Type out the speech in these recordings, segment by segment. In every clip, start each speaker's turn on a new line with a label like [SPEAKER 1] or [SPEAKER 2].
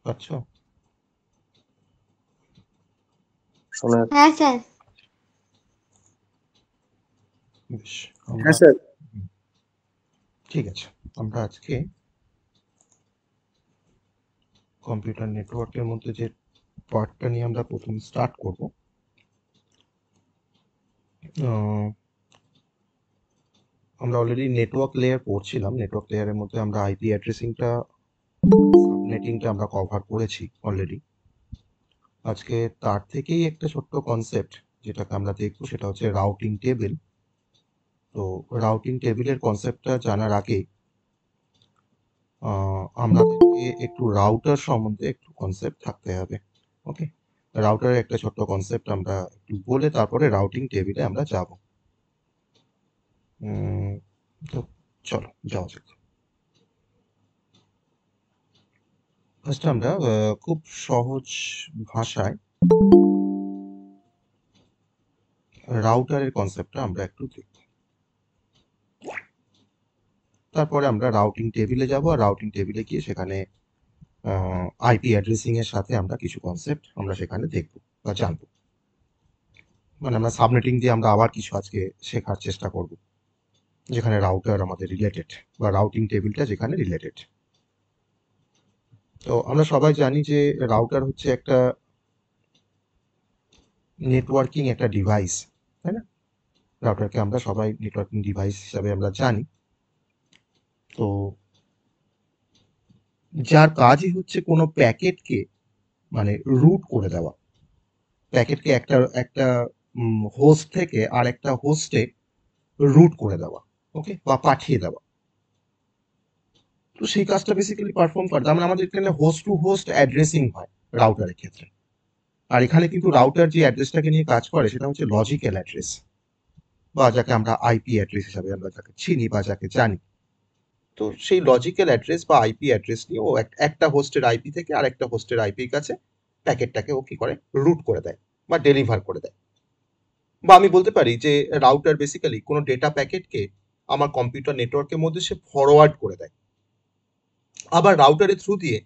[SPEAKER 1] আচ্ছা,
[SPEAKER 2] শোনা
[SPEAKER 3] হ্যাঁ স্যার।
[SPEAKER 1] বেশ।
[SPEAKER 2] হ্যাঁ
[SPEAKER 1] আমরা
[SPEAKER 2] স্যার।
[SPEAKER 1] হুম, ঠিক আছে। আমরা আজকে কম্পিউটার নেটওয়ার্কের মধ্যে যে পার্টটা নিয়ে আমরা প্রথম স্টার্ট করব, আহ, আমরা অলরেডি নেটওয়ার্ক লেয়ার পড়ছিলাম। নেটওয়ার্ক লেয়ারের মধ্যে আমরা আইপি অ্যাড্রেসিংটা, সাবনেটিংটা আমরা কভার করেছি অলরেডি। আজকে তার থেকেই একটা ছোট্ট কনসেপ্ট যেটাকে আমরা দেখবো, সেটা হচ্ছে রাউটিং টেবিল। তো রাউটিং টেবিলের কনসেপ্টটা জানার আগে আমাদেরকে একটু রাউটার সম্বন্ধে একটু কনসেপ্ট থাকতে হবে। ওকে, রাউটারের একটা ছোট্ট কনসেপ্ট আমরা একটু বলে তারপরে রাউটিং টেবিলে আমরা যাব। তো চলো যাওয়া যাক। ফার্স্ট আমরা খুব সহজ ভাষায় রাউটারের কনসেপ্টটা আমরা একটু দেখব, তারপরে আমরা রাউটিং টেবিলে যাব। আর রাউটিং টেবিলে গিয়ে সেখানে আইপি অ্যাড্রেসিং এর সাথে আমরা কিছু কনসেপ্ট আমরা সেখানে দেখব বা জানবো। মানে আমরা সাবনেটিং দিয়ে আমরা আবার কিছু আজকে শেখার চেষ্টা করব, যেখানে রাউটার আমাদের রিলেটেড বা রাউটিং টেবিলটা যেখানে রিলেটেড। তো আমরা সবাই জানি যে রাউটার হচ্ছে একটা নেটওয়ার্কিং একটা ডিভাইস, তাই না? রাউটারকে আমরা সবাই নেটওয়ার্কিং ডিভাইস হিসাবে আমরা জানি। তো যার কাজই হচ্ছে কোনো প্যাকেটকে মানে রুট করে দেওয়া, প্যাকেটকে একটা একটা হোস্ট থেকে আর একটা হোস্টে রুট করে দেওয়া, ওকে, বা পাঠিয়ে দেওয়া। তো সেই কাজটা বেসিক্যালি পারফর্ম করে, তার মানে আমাদের এখানে হোস্ট টু হোস্ট অ্যাড্রেসিং হয় রাউটারের ক্ষেত্রে। আর এখানে কিন্তু রাউটার যে অ্যাড্রেসটাকে নিয়ে কাজ করে সেটা হচ্ছে লজিক্যাল অ্যাড্রেস, বা যাকে আমরা আইপি অ্যাড্রেস হিসাবে আমরা যাকে চিনি বা যাকে জানি। তো সেই লজিক্যাল অ্যাড্রেস বা আইপি অ্যাড্রেস নিয়ে ও একটা হোস্টের আইপি থেকে আর একটা হোস্টের আইপির কাছে প্যাকেটটাকে ও কি করে, রুট করে দেয় বা ডেলিভার করে দেয়। বা আমি বলতে পারি যে রাউটার বেসিক্যালি কোনো ডেটা প্যাকেটকে আমার কম্পিউটার নেটওয়ার্কের মধ্যে সে ফরওয়ার্ড করে দেয়। আবার রাউটারের থ্রু দিয়ে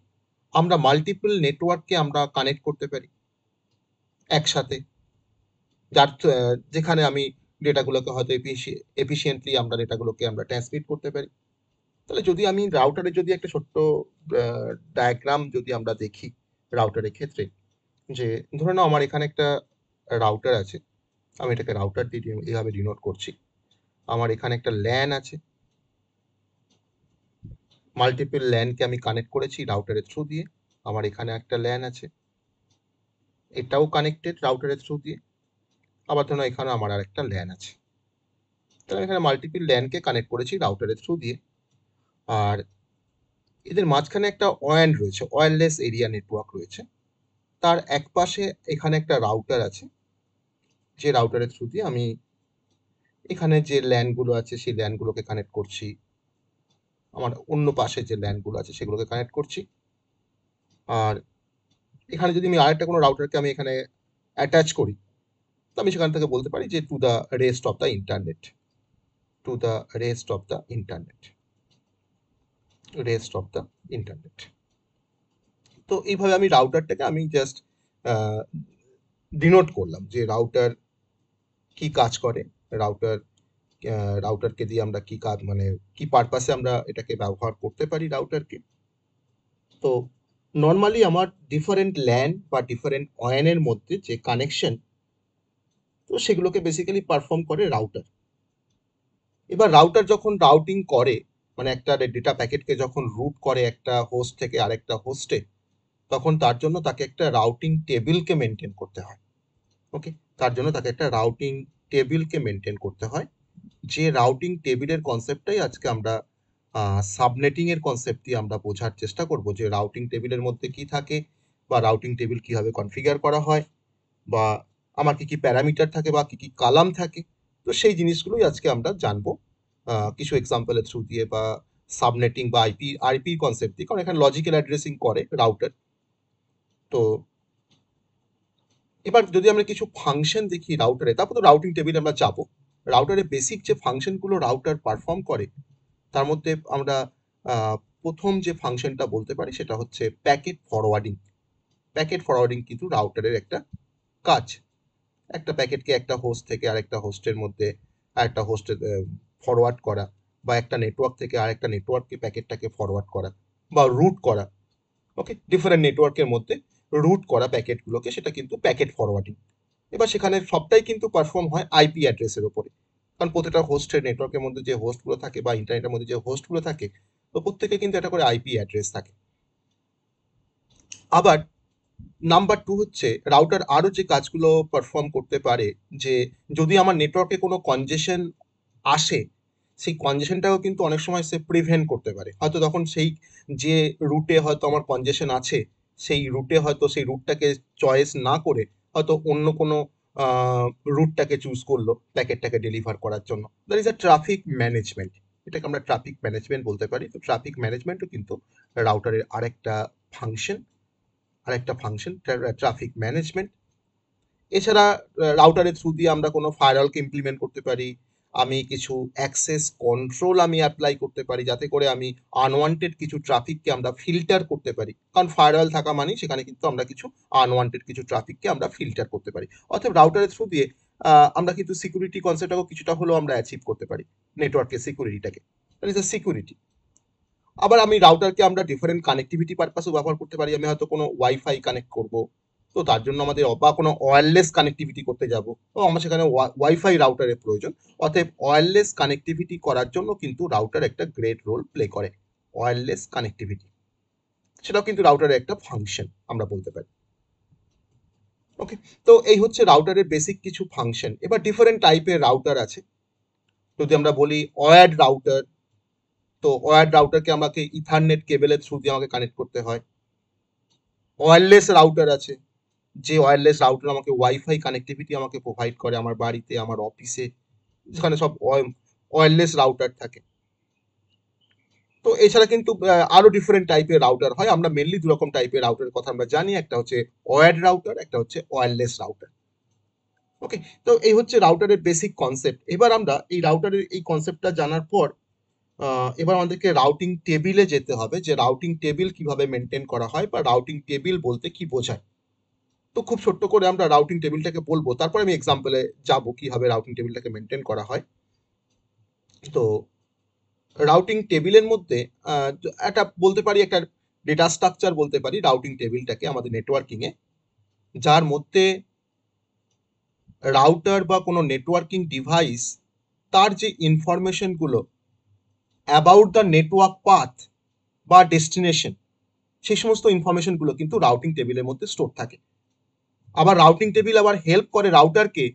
[SPEAKER 1] আমরা মাল্টিপল নেটওয়ার্ককে আমরা কানেক্ট করতে পারি একসাথে, যার যেখানে আমি ডেটাগুলোকে হয়তো এফিসিয়েন্টলি আমরা ডেটাগুলোকে আমরা ট্রান্সমিট করতে পারি। তাহলে যদি আমি রাউটারের যদি একটা ছোট্ট ডায়াগ্রাম যদি আমরা দেখি রাউটারের ক্ষেত্রে, যে ধরে নাও আমার এখানে একটা রাউটার আছে, আমি এটাকে রাউটার দিয়ে এইভাবে ডিনোট করছি। আমার এখানে একটা ল্যান আছে, মাল্টিপল ল্যানকে আমি কানেক্ট করেছি রাউটারের থ্রু দিয়ে। আমার এখানে একটা ল্যান আছে, এটাও কানেক্টেড রাউটারের থ্রু দিয়ে। আবার ধরো এখানে আমার আর একটা ল্যান আছে। তাহলে এখানে মাল্টিপল ল্যানকে কানেক্ট করেছি রাউটারের থ্রু দিয়ে। আর এদের মাঝখানে একটা ওয়্যান রয়েছে, ওয়্যারলেস এরিয়া নেটওয়ার্ক রয়েছে। তার এক পাশে এখানে একটা রাউটার আছে, যে রাউটারের থ্রু দিয়ে আমি এখানে যে ল্যানগুলো আছে সেই ল্যানগুলোকে কানেক্ট করছি, আমার অন্য পাশে যে ল্যানগুলো আছে সেগুলোকে কানেক্ট করছি। আর এখানে যদি আমি আরেকটা কোনো রাউটারকে আমি এখানে অ্যাটাচ করি, তো আমি সেখান থেকে বলতে পারি যে to the rest of the internet, to the rest of the internet, rest of the internet. তো এইভাবে আমি রাউটারটাকে আমি জাস্ট ডিনোট করলাম যে রাউটার কি কাজ করে, রাউটার রাউটারকে দিয়ে আমরা কি কাজ মানে কি পারপাসে আমরা এটাকে ব্যবহার করতে পারি রাউটারকে। তো নর্মালি আমার ডিফারেন্ট ল্যান বা ডিফারেন্ট ওয়্যানের মধ্যে যে কানেকশন, তো সেগুলোকে বেসিক্যালি পারফর্ম করে রাউটার। এবার রাউটার যখন রাউটিং করে, মানে একটা ডেটা প্যাকেটকে যখন রুট করে একটা হোস্ট থেকে আরেকটা হোস্টে, তখন তার জন্য তাকে একটা রাউটিং টেবিলকে মেনটেন করতে হয়। ওকে, তার জন্য তাকে একটা রাউটিং টেবিলকে মেনটেন করতে হয়। যে রাউটিং টেবিলের কনসেপ্টটাই আজকে আমরা সাবনেটিং এর কনসেপ্ট দিয়ে আমরা বোঝার চেষ্টা করব, যে রাউটিং টেবিলের মধ্যে কি থাকে বা রাউটিং টেবিল কিভাবে কনফিগার করা হয়, বা আমার কি কি প্যারামিটার থাকে বা কি কি কালাম থাকে। তো সেই জিনিসগুলোই আজকে আমরা জানবো কিছু এক্সাম্পলের থ্রু দিয়ে, বা সাবনেটিং বা আইপি কনসেপ্ট দিয়ে, কারণ এখানে লজিক্যাল অ্যাড্রেসিং করে রাউটার। তো এবার যদি আমরা কিছু ফাংশন দেখি রাউটারে, তারপর তো রাউটিং টেবিলে আমরা যাবো। রাউটারে বেসিক যে ফাংশনগুলো রাউটার পারফর্ম করে, তার মধ্যে আমরা প্রথম যে ফাংশনটা বলতে পারি সেটা হচ্ছে প্যাকেট ফরওয়ার্ডিং। প্যাকেট ফরওয়ার্ডিং কিন্তু রাউটারের একটা কাজ। একটা প্যাকেটকে একটা হোস্ট থেকে আরেকটা হোস্টের মধ্যে আরেকটা হোস্টে ফরওয়ার্ড করা, বা একটা নেটওয়ার্ক থেকে আরেকটা নেটওয়ার্ককে প্যাকেটটাকে ফরওয়ার্ড করা বা রুট করা। ওকে, ডিফারেন্ট নেটওয়ার্কের মধ্যে রুট করা প্যাকেটগুলোকে, সেটা কিন্তু প্যাকেট ফরওয়ার্ডিং। এবার সেখানে সবটাই কিন্তু পারফর্ম হয় আইপি অ্যাড্রেসের উপরে, কারণ প্রতিটা হোস্টের নেটওয়ার্কের মধ্যে যে হোস্টগুলো থাকে বা ইন্টারনেটের মধ্যে যে হোস্টগুলো থাকে, তো প্রত্যেকে কিন্তু একটা করে আইপি অ্যাড্রেস থাকে। আবার নাম্বার 2 হচ্ছে রাউটার আরো যে কাজগুলো পারফর্ম করতে পারে, যে যদি আমার নেটওয়ার্কে কোনো কনজেশন আসে, সেই কনজেশনটাও কিন্তু অনেক সময় সে প্রিভেন্ট করতে পারে। হয়তো তখন সেই যে রুটে হয়তো আমার কনজেশন আছে, সেই রুটে হয়তো সেই রুটটাকে চয়েস না করে হয়তো অন্য কোনো রুটটাকে চুজ করলো প্যাকেটটাকে ডেলিভার করার জন্য। That is a traffic management. এটাকে আমরা ট্রাফিক ম্যানেজমেন্ট বলতে পারি। তো ট্রাফিক ম্যানেজমেন্টও কিন্তু রাউটারের ফাংশন ফাংশন ট্রাফিক ম্যানেজমেন্ট। এছাড়া রাউটারের থ্রু দিয়ে আমরা কোনো ফায়ারওয়ালকে ইমপ্লিমেন্ট করতে পারি। আমি কিছু অ্যাক্সেস কন্ট্রোল আমি অ্যাপ্লাই করতে পারি, যাতে করে আমি আনওয়ান্টেড কিছু ট্রাফিককে আমরা ফিল্টার করতে পারি। কারণ ফায়ারওয়াল থাকা মানেই সেখানে কিন্তু আমরা কিছু আনওয়ান্টেড কিছু ট্রাফিককে আমরা ফিল্টার করতে পারি। অর্থাৎ রাউটারের থ্রু দিয়ে আমরা কিন্তু সিকিউরিটি কনসেপ্টটাকেও কিছুটা হলেও আমরা অ্যাচিভ করতে পারি, নেটওয়ার্কের সিকিউরিটিটাকে। That is a security. আবার আমি রাউটারকে আমরা ডিফারেন্ট কানেক্টিভিটি পারপাসেও ব্যবহার করতে পারি। আমি হয়তো কোনো ওয়াইফাই কানেক্ট করব, তো তার জন্য আমাদের বা কোনো ওয়্যারলেস কানেক্টিভিটি করতে যাব, তো আমার সেখানে ওয়াইফাই রাউটারের প্রয়োজন। অতএব ওয়্যারলেস কানেক্টিভিটি করার জন্য কিন্তু রাউটার একটা গ্রেট রোল প্লে করে। ওয়্যারলেস কানেক্টিভিটি, সেটাও কিন্তু রাউটারের একটা ফাংশন আমরা বলতে পারি। ওকে, তো এই হচ্ছে রাউটারের বেসিক কিছু ফাংশন। এবার ডিফারেন্ট টাইপের রাউটার আছে। যদি আমরা বলি ওয়্যার্ড রাউটার, তো ওয়্যার্ড রাউটারকে আমাকে ইথারনেট কেবলের থ্রু দিয়ে আমাকে কানেক্ট করতে হয়। ওয়্যারলেস রাউটার আছে, যে ওয়্যারলেস রাউটার আমাকে ওয়াইফাই কানেক্টিভিটি আমাকে প্রোভাইড করে আমার বাড়িতে, আমার অফিসে, যেখানে সব ওয়্যারলেস রাউটার থাকে। তো এছাড়া কিন্তু আরো ডিফারেন্ট টাইপের রাউটার হয়। আমরা মেনলি দু রকম টাইপের রাউটারের কথা আমরা জানি, একটা হচ্ছে ওয়্যার্ড রাউটার, একটা হচ্ছে ওয়্যারলেস রাউটার। ওকে, তো এই হচ্ছে রাউটারের বেসিক কনসেপ্ট। এবার আমরা এই রাউটারের এই কনসেপ্টটা জানার পর এবার আমাদেরকে রাউটিং টেবিলে যেতে হবে, যে রাউটিং টেবিল কিভাবে মেনটেন করা হয় বা রাউটিং টেবিল বলতে কি বোঝায়। তো খুব ছোট্ট করে আমরা রাউটিং টেবিলটাকে বলবো, তারপর আমি এক্সাম্পলে যাব কিভাবে রাউটিং টেবিলটাকে মেনটেন করা হয়। তো রাউটিং টেবিলের মধ্যে একটা বলতে পারি, একটা ডেটা স্ট্রাকচার বলতে পারি রাউটিং টেবিলটাকে আমাদের নেটওয়ার্কিং এ, যার মধ্যে রাউটার বা কোনো নেটওয়ার্কিং ডিভাইস তার যে ইনফরমেশন গুলো অ্যাবাউট দ্য নেটওয়ার্ক পাথ বা ডেস্টিনেশন, সেই সমস্ত ইনফরমেশন গুলো কিন্তু রাউটিং টেবিলের মধ্যে স্টোর থাকে। আবার রাউটিং টেবিল আবার হেল্প করে রাউটারকে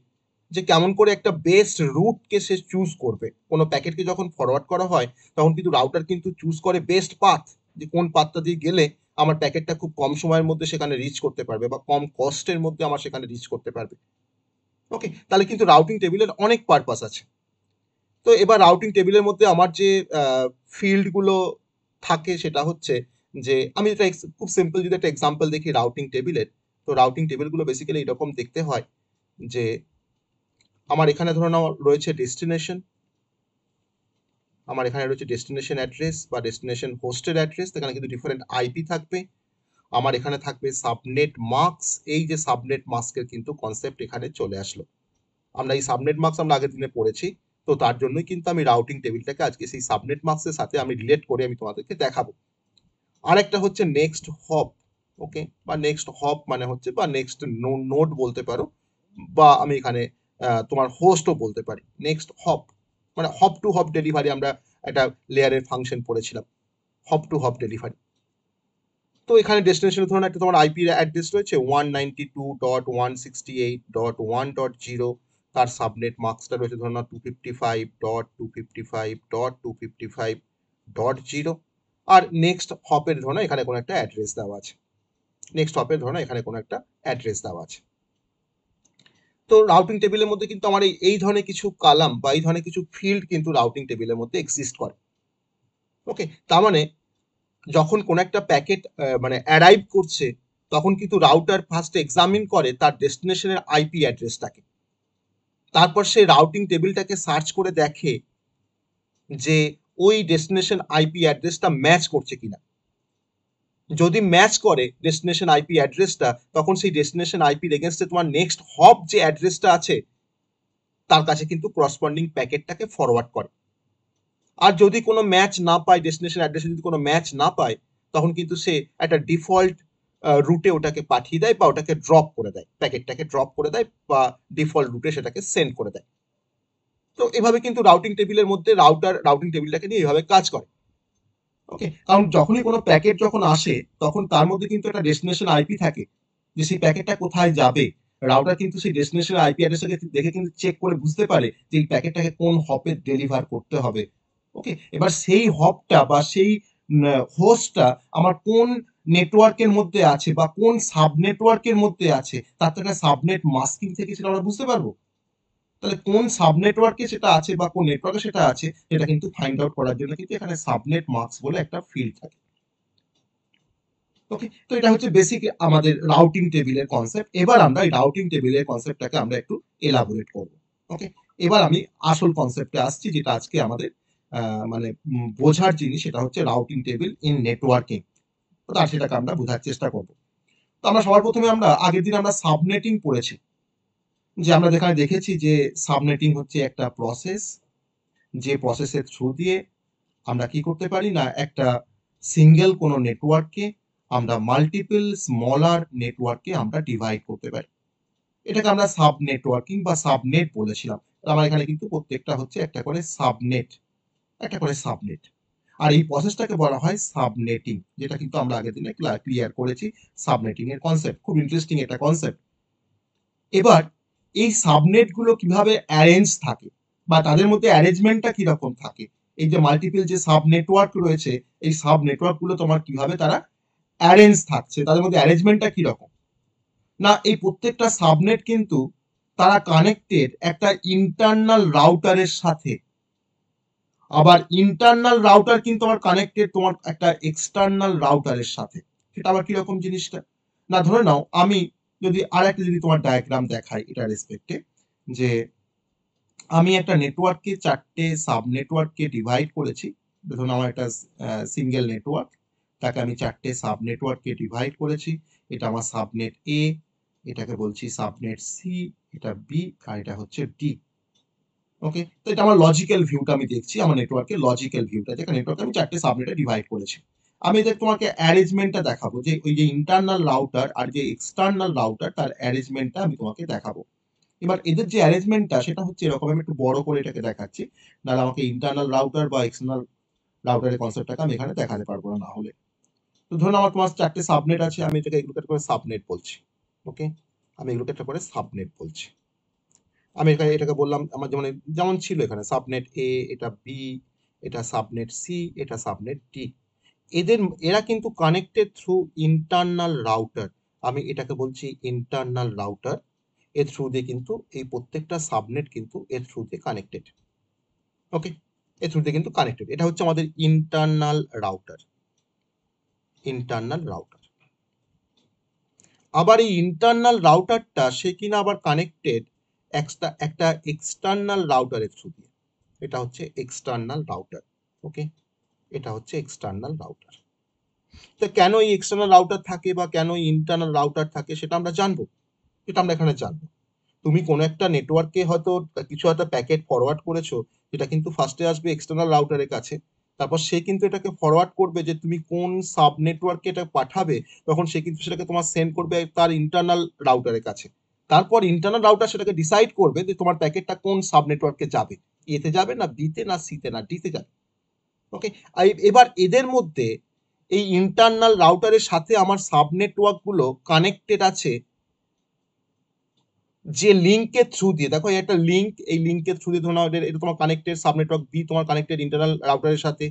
[SPEAKER 1] যে কেমন করে একটা বেস্ট রুটকে সে চুজ করবে। কোনো প্যাকেটকে যখন ফরওয়ার্ড করা হয়, তখন কিন্তু রাউটার কিন্তু চুজ করে বেস্ট পাথ, যে কোন পাথটা দিয়ে গেলে আমার প্যাকেটটা খুব কম সময়ের মধ্যে সেখানে রিচ করতে পারবে বা কম কস্টের মধ্যে আমার সেখানে রিচ করতে পারবে। ওকে, তাহলে কিন্তু রাউটিং টেবিলের অনেক পারপাস আছে। তো এবার রাউটিং টেবিলের মধ্যে আমার যে ফিল্ডগুলো থাকে সেটা হচ্ছে, যে আমি এটা খুব সিম্পল যদি একটা এক্সাম্পল দেখি রাউটিং টেবিলের, তো রাউটিং টেবিলগুলো বেসিক্যালি এরকম দেখতে হয়, যে আমার এখানে ধরে নাও রয়েছে ডেস্টিনেশন, আমার এখানে রয়েছে ডেস্টিনেশন অ্যাড্রেস বা ডেস্টিনেশন হোস্টের অ্যাড্রেস, এখানে কিন্তু ডিফারেন্ট আইপি থাকবে। আমার এখানে থাকবে সাবনেট মাস্ক। এই যে সাবনেট মাস্কের কিন্তু কনসেপ্ট এখানে চলে আসলো। আমরা এই সাবনেট মাস্ক আমরা আগের দিনে পড়েছি, তো তার জন্যই কিন্তু আমি রাউটিং টেবিলটাকে আজকে সেই সাবনেট মাস্কের সাথে আমি রিলেট করে আমি তোমাদেরকে দেখাবো। আরেকটা হচ্ছে নেক্সট হপ। ওকে, বা নেক্সট হপ মানে হচ্ছে বা নেক্সট নোড বলতে পারো, বা আমি এখানে তোমার হোস্টও বলতে পারি। নেক্সট হপ মানে হপ টু হপ ডেলিভারি, আমরা একটা লেয়ারের ফাংশন পড়েছিলাম, হপ টু হপ ডেলিভারি। তো এখানে ডেস্টিনেশনের ধরুন একটা তোমার আইপি অ্যাড্রেস রয়েছে 192.168.1.0, তার সাবনেট মাস্কটা রয়েছে ধরুন 255.255.255.0, আর নেক্সট হপের ধরুন এখানে কোনো একটা অ্যাড্রেস দেওয়া আছে, নেক্সট হপের ধরুন এখানে কোনো একটা অ্যাড্রেস দেওয়া আছে। তো রাউটিং টেবিলের মধ্যে কিন্তু আমার এই ধরনের কিছু কালাম বা এই ধরনের কিছু ফিল্ড কিন্তু রাউটিং টেবিলের মধ্যে এক্সিস্ট করে। ওকে, তার মানে যখন কোন একটা প্যাকেট মানে অ্যারাইভ করছে, তখন কিন্তু রাউটার ফার্স্ট এক্সামিন করে তার ডেস্টিনেশনের আইপি অ্যাড্রেসটাকে। তারপর সে রাউটিং টেবিলটাকে সার্চ করে দেখে যে ওই ডেস্টিনেশন আইপি অ্যাড্রেসটা ম্যাচ করছে কিনা। যদি ম্যাচ করে ডেস্টিনেশন আইপি অ্যাড্রেসটা, তখন সেই ডেস্টিনেশন আইপির এগেনস্টে তোমার নেক্সট হপ যে অ্যাড্রেসটা আছে তার কাছে কিন্তু করসপন্ডিং প্যাকেটটাকে ফরওয়ার্ড করে। আর যদি কোনো ম্যাচ না পায়, ডেস্টিনেশন অ্যাড্রেসে যদি কোনো ম্যাচ না পায়, তখন কিন্তু সে একটা ডিফল্ট রুটে ওটাকে পাঠিয়ে দেয় বা ওটাকে ড্রপ করে দেয়, প্যাকেটটাকে ড্রপ করে দেয় বা ডিফল্ট রুটে সেটাকে সেন্ড করে দেয়। তো এভাবে কিন্তু রাউটিং টেবিলের মধ্যে রাউটিং টেবিলটাকে নিয়ে এইভাবে কাজ করে। ওকে, কারণ যখনই কোনো প্যাকেট যখন আসে তখন তার মধ্যে কিন্তু একটা ডেস্টিনেশন আইপি থাকে, যে সেই প্যাকেটটা কোথায় যাবে। রাউটার কিন্তু সেই ডেস্টিনেশন আইপি অ্যাড্রেসটাকে দেখে কিন্তু চেক করে বুঝতে পারে যে এই প্যাকেটটাকে কোন হপে ডেলিভার করতে হবে। ওকে, এবার সেই হপটা বা সেই হোস্টটা আমার কোন নেটওয়ার্কের মধ্যে আছে বা কোন সাব নেটওয়ার্কের মধ্যে আছে, তার তো একটা সাবনেট মাস্কিং থেকে সেটা আমরা বুঝতে পারবো। তাহলে কোন সাব নেটওয়ার্কে সেটা আছে বা কোন নেটওয়ার্কে সেটা আছে, এটা কিন্তু ফাইন্ড আউট করার জন্য কিন্তু এখানে সাবনেট মাস্ক বলে একটা ফিল্ড থাকে। ওকে, তো এটা হচ্ছে বেসিক আমাদের রাউটিং টেবিলের কনসেপ্ট। এবার আমরা এই রাউটিং টেবিলের কনসেপ্টটাকে আমরা একটু এলাবোরেট করব। ওকে, এবার আমি আসল কনসেপ্টে আসছি, যেটা আজকে আমাদের মানে বোঝার জিনিস, সেটা হচ্ছে রাউটিং টেবিল ইন নেটওয়ার্কিং। তার সেটাকে আমরা বোঝার চেষ্টা করব। তো আমরা সবার প্রথমে আমরা আগের দিন আমরা সাবনেটিং পড়েছি, যে আমরা যেখানে দেখেছি যে সাবনেটিং হচ্ছে একটা প্রসেস, যে প্রসেসের থ্রু দিয়ে আমরা কি করতে পারি না, একটা সিঙ্গেল কোনো নেটওয়ার্ককে আমরা মাল্টিপল স্মলার নেটওয়ার্ককে আমরা ডিভাইড করতে পারি। এটাকে আমরা সাব নেটওয়ার্কিং বা সাবনেট বলেছিলাম। আমার এখানে কিন্তু প্রত্যেকটা হচ্ছে একটা করে সাবনেট, একটা করে সাবনেট। আর এই প্রসেসটাকে বলা হয় সাবনেটিং, যেটা কিন্তু আমরা আগের দিনে ক্লিয়ার করেছি। সাবনেটিং এর কনসেপ্ট খুব ইন্টারেস্টিং একটা কনসেপ্ট। এবার এই সাবনেট গুলো কিভাবে অ্যারেঞ্জ থাকে বা তাদের মধ্যে অ্যারেঞ্জমেন্টটা কিরকম থাকে, এই যে মাল্টিপল যে সাব নেটওয়ার্ক রয়েছে, এই সাব নেটওয়ার্ক গুলো তোমার কিভাবে তারা অ্যারেঞ্জ থাকছে, তাদের মধ্যে অ্যারেঞ্জমেন্টটা কিরকম। না, এই প্রত্যেকটা সাবনেট কিন্তু তারা কানেক্টেড একটা ইন্টারনাল রাউটারের সাথে। আবার ইন্টারনাল রাউটার কিন্তু আমার কানেক্টেড তোমার একটা এক্সটার্নাল রাউটারের সাথে। সেটা আবার কিরকম জিনিসটা, না ধরে নাও আমি যদি তোমার ডায়াগ্রাম দেখাই এটা রেসপেক্টে, যে আমি একটা নেটওয়ার্ককে চারটে সাব নেটওয়ার্ককে ডিভাইড করেছি। ধরুন আমার একটা সিঙ্গেল নেটওয়ার্ক, তাকে আমি চারটে সাব নেটওয়ার্ককে ডিভাইড করেছি। এটা আমার সাবনেট এ, এটাকে বলছি সাবনেট সি, এটা বি, আর এটা হচ্ছে ডি। ওকে, তো এটা আমার লজিক্যাল ভিউটা আমি দেখছি, আমার নেটওয়ার্কের লজিক্যাল ভিউটা, যেখানে নেটওয়ার্কে আমি চারটে সাবনেটে ডিভাইড করেছি। আমি এদের তোমাকে অ্যারেঞ্জমেন্টটা দেখাবো, যে ওই যে ইন্টারনাল রাউটার আর যে এক্সটার্নাল রাউটার তার অ্যারেঞ্জমেন্টটা আমি তোমাকে দেখাবো। এবার এদের যে অ্যারেঞ্জমেন্টটা সেটা হচ্ছে এরকম, আমি একটু বড় করে এটাকে দেখাচ্ছি, নাহলে আমাকে ইন্টারনাল রাউটার বা এক্সটার্নাল রাউটারের কনসেপ্টটাকে আমি এখানে দেখাতে পারবো না হলে। তো ধরুন আমার তোমার চারটে সাবনেট আছে, আমি এগুলোকে একটা করে সাবনেট বলছি। ওকে, আমি এগুলোকে একটা করে সাবনেট বলছি। আমি এটাকে বললাম আমার যেমন যেমন ছিল এখানে সাবনেট এ, এটা বি, এটা সাবনেট সি, এটা সাবনেট ডি। এরা কিন্তু কানেক্টেড থ্রু ইন্টারনাল রাউটার। আমি এটাকে বলছি ইন্টারনাল রাউটার। এর থ্রু দিয়ে কিন্তু এই প্রত্যেকটা সাবনেট কিন্তু এর থ্রু দিয়ে কানেক্টেড। ওকে, এর থ্রু দিয়ে কিন্তু কানেক্টেড। এটা হচ্ছে আমাদের ইন্টারনাল রাউটার, ইন্টারনাল রাউটার। আবার এই ইন্টারনাল রাউটারটা সে কিনা আবার কানেক্টেড একটা এক্সটার্নাল রাউটারের থ্রু দিয়ে। এটা হচ্ছে এক্সটার্নাল রাউটার। ওকে, এটা হচ্ছে এক্সটার্নাল রাউটার। তো কেন এই এক্সটার্নাল রাউটার থাকে বা কেন ইন্টারনাল রাউটার থাকে সেটা আমরা জানবো, এটা আমরা এখানে জানবো। তুমি কোনো একটা নেটওয়ার্কে হয়তো কিছু একটা প্যাকেট ফরওয়ার্ড করেছো, যেটা কিন্তু ফার্স্টে আসবে এক্সটার্নাল রাউটারের কাছে। তারপর সে কিন্তু এটাকে ফরওয়ার্ড করবে যে তুমি কোন সাব নেটওয়ার্কে এটা পাঠাবে, তখন সে কিন্তু সেটাকে তোমার সেন্ড করবে তার ইন্টারনাল রাউটারের কাছে। তারপর ইন্টারনাল রাউটার সেটাকে ডিসাইড করবে যে তোমার প্যাকেটটা কোন সাব নেটওয়ার্কে যাবে, এতে যাবে না বিতে না সিতে না ডিতে যাবে। ওকে, এবার এদের মধ্যে এই ইন্টারনাল রাউটারের সাথে আমার সাব নেটওয়ার্ক গুলো কানেক্টেড আছে যে লিঙ্কের থ্রু দিয়ে। দেখো একটা লিঙ্ক, এই লিঙ্কের থ্রু দিয়ে ধরো এটা তোমার কানেক্টেড সাব নেটওয়ার্ক বি তোমার কানেক্টেড ইন্টারনাল রাউটারের সাথে।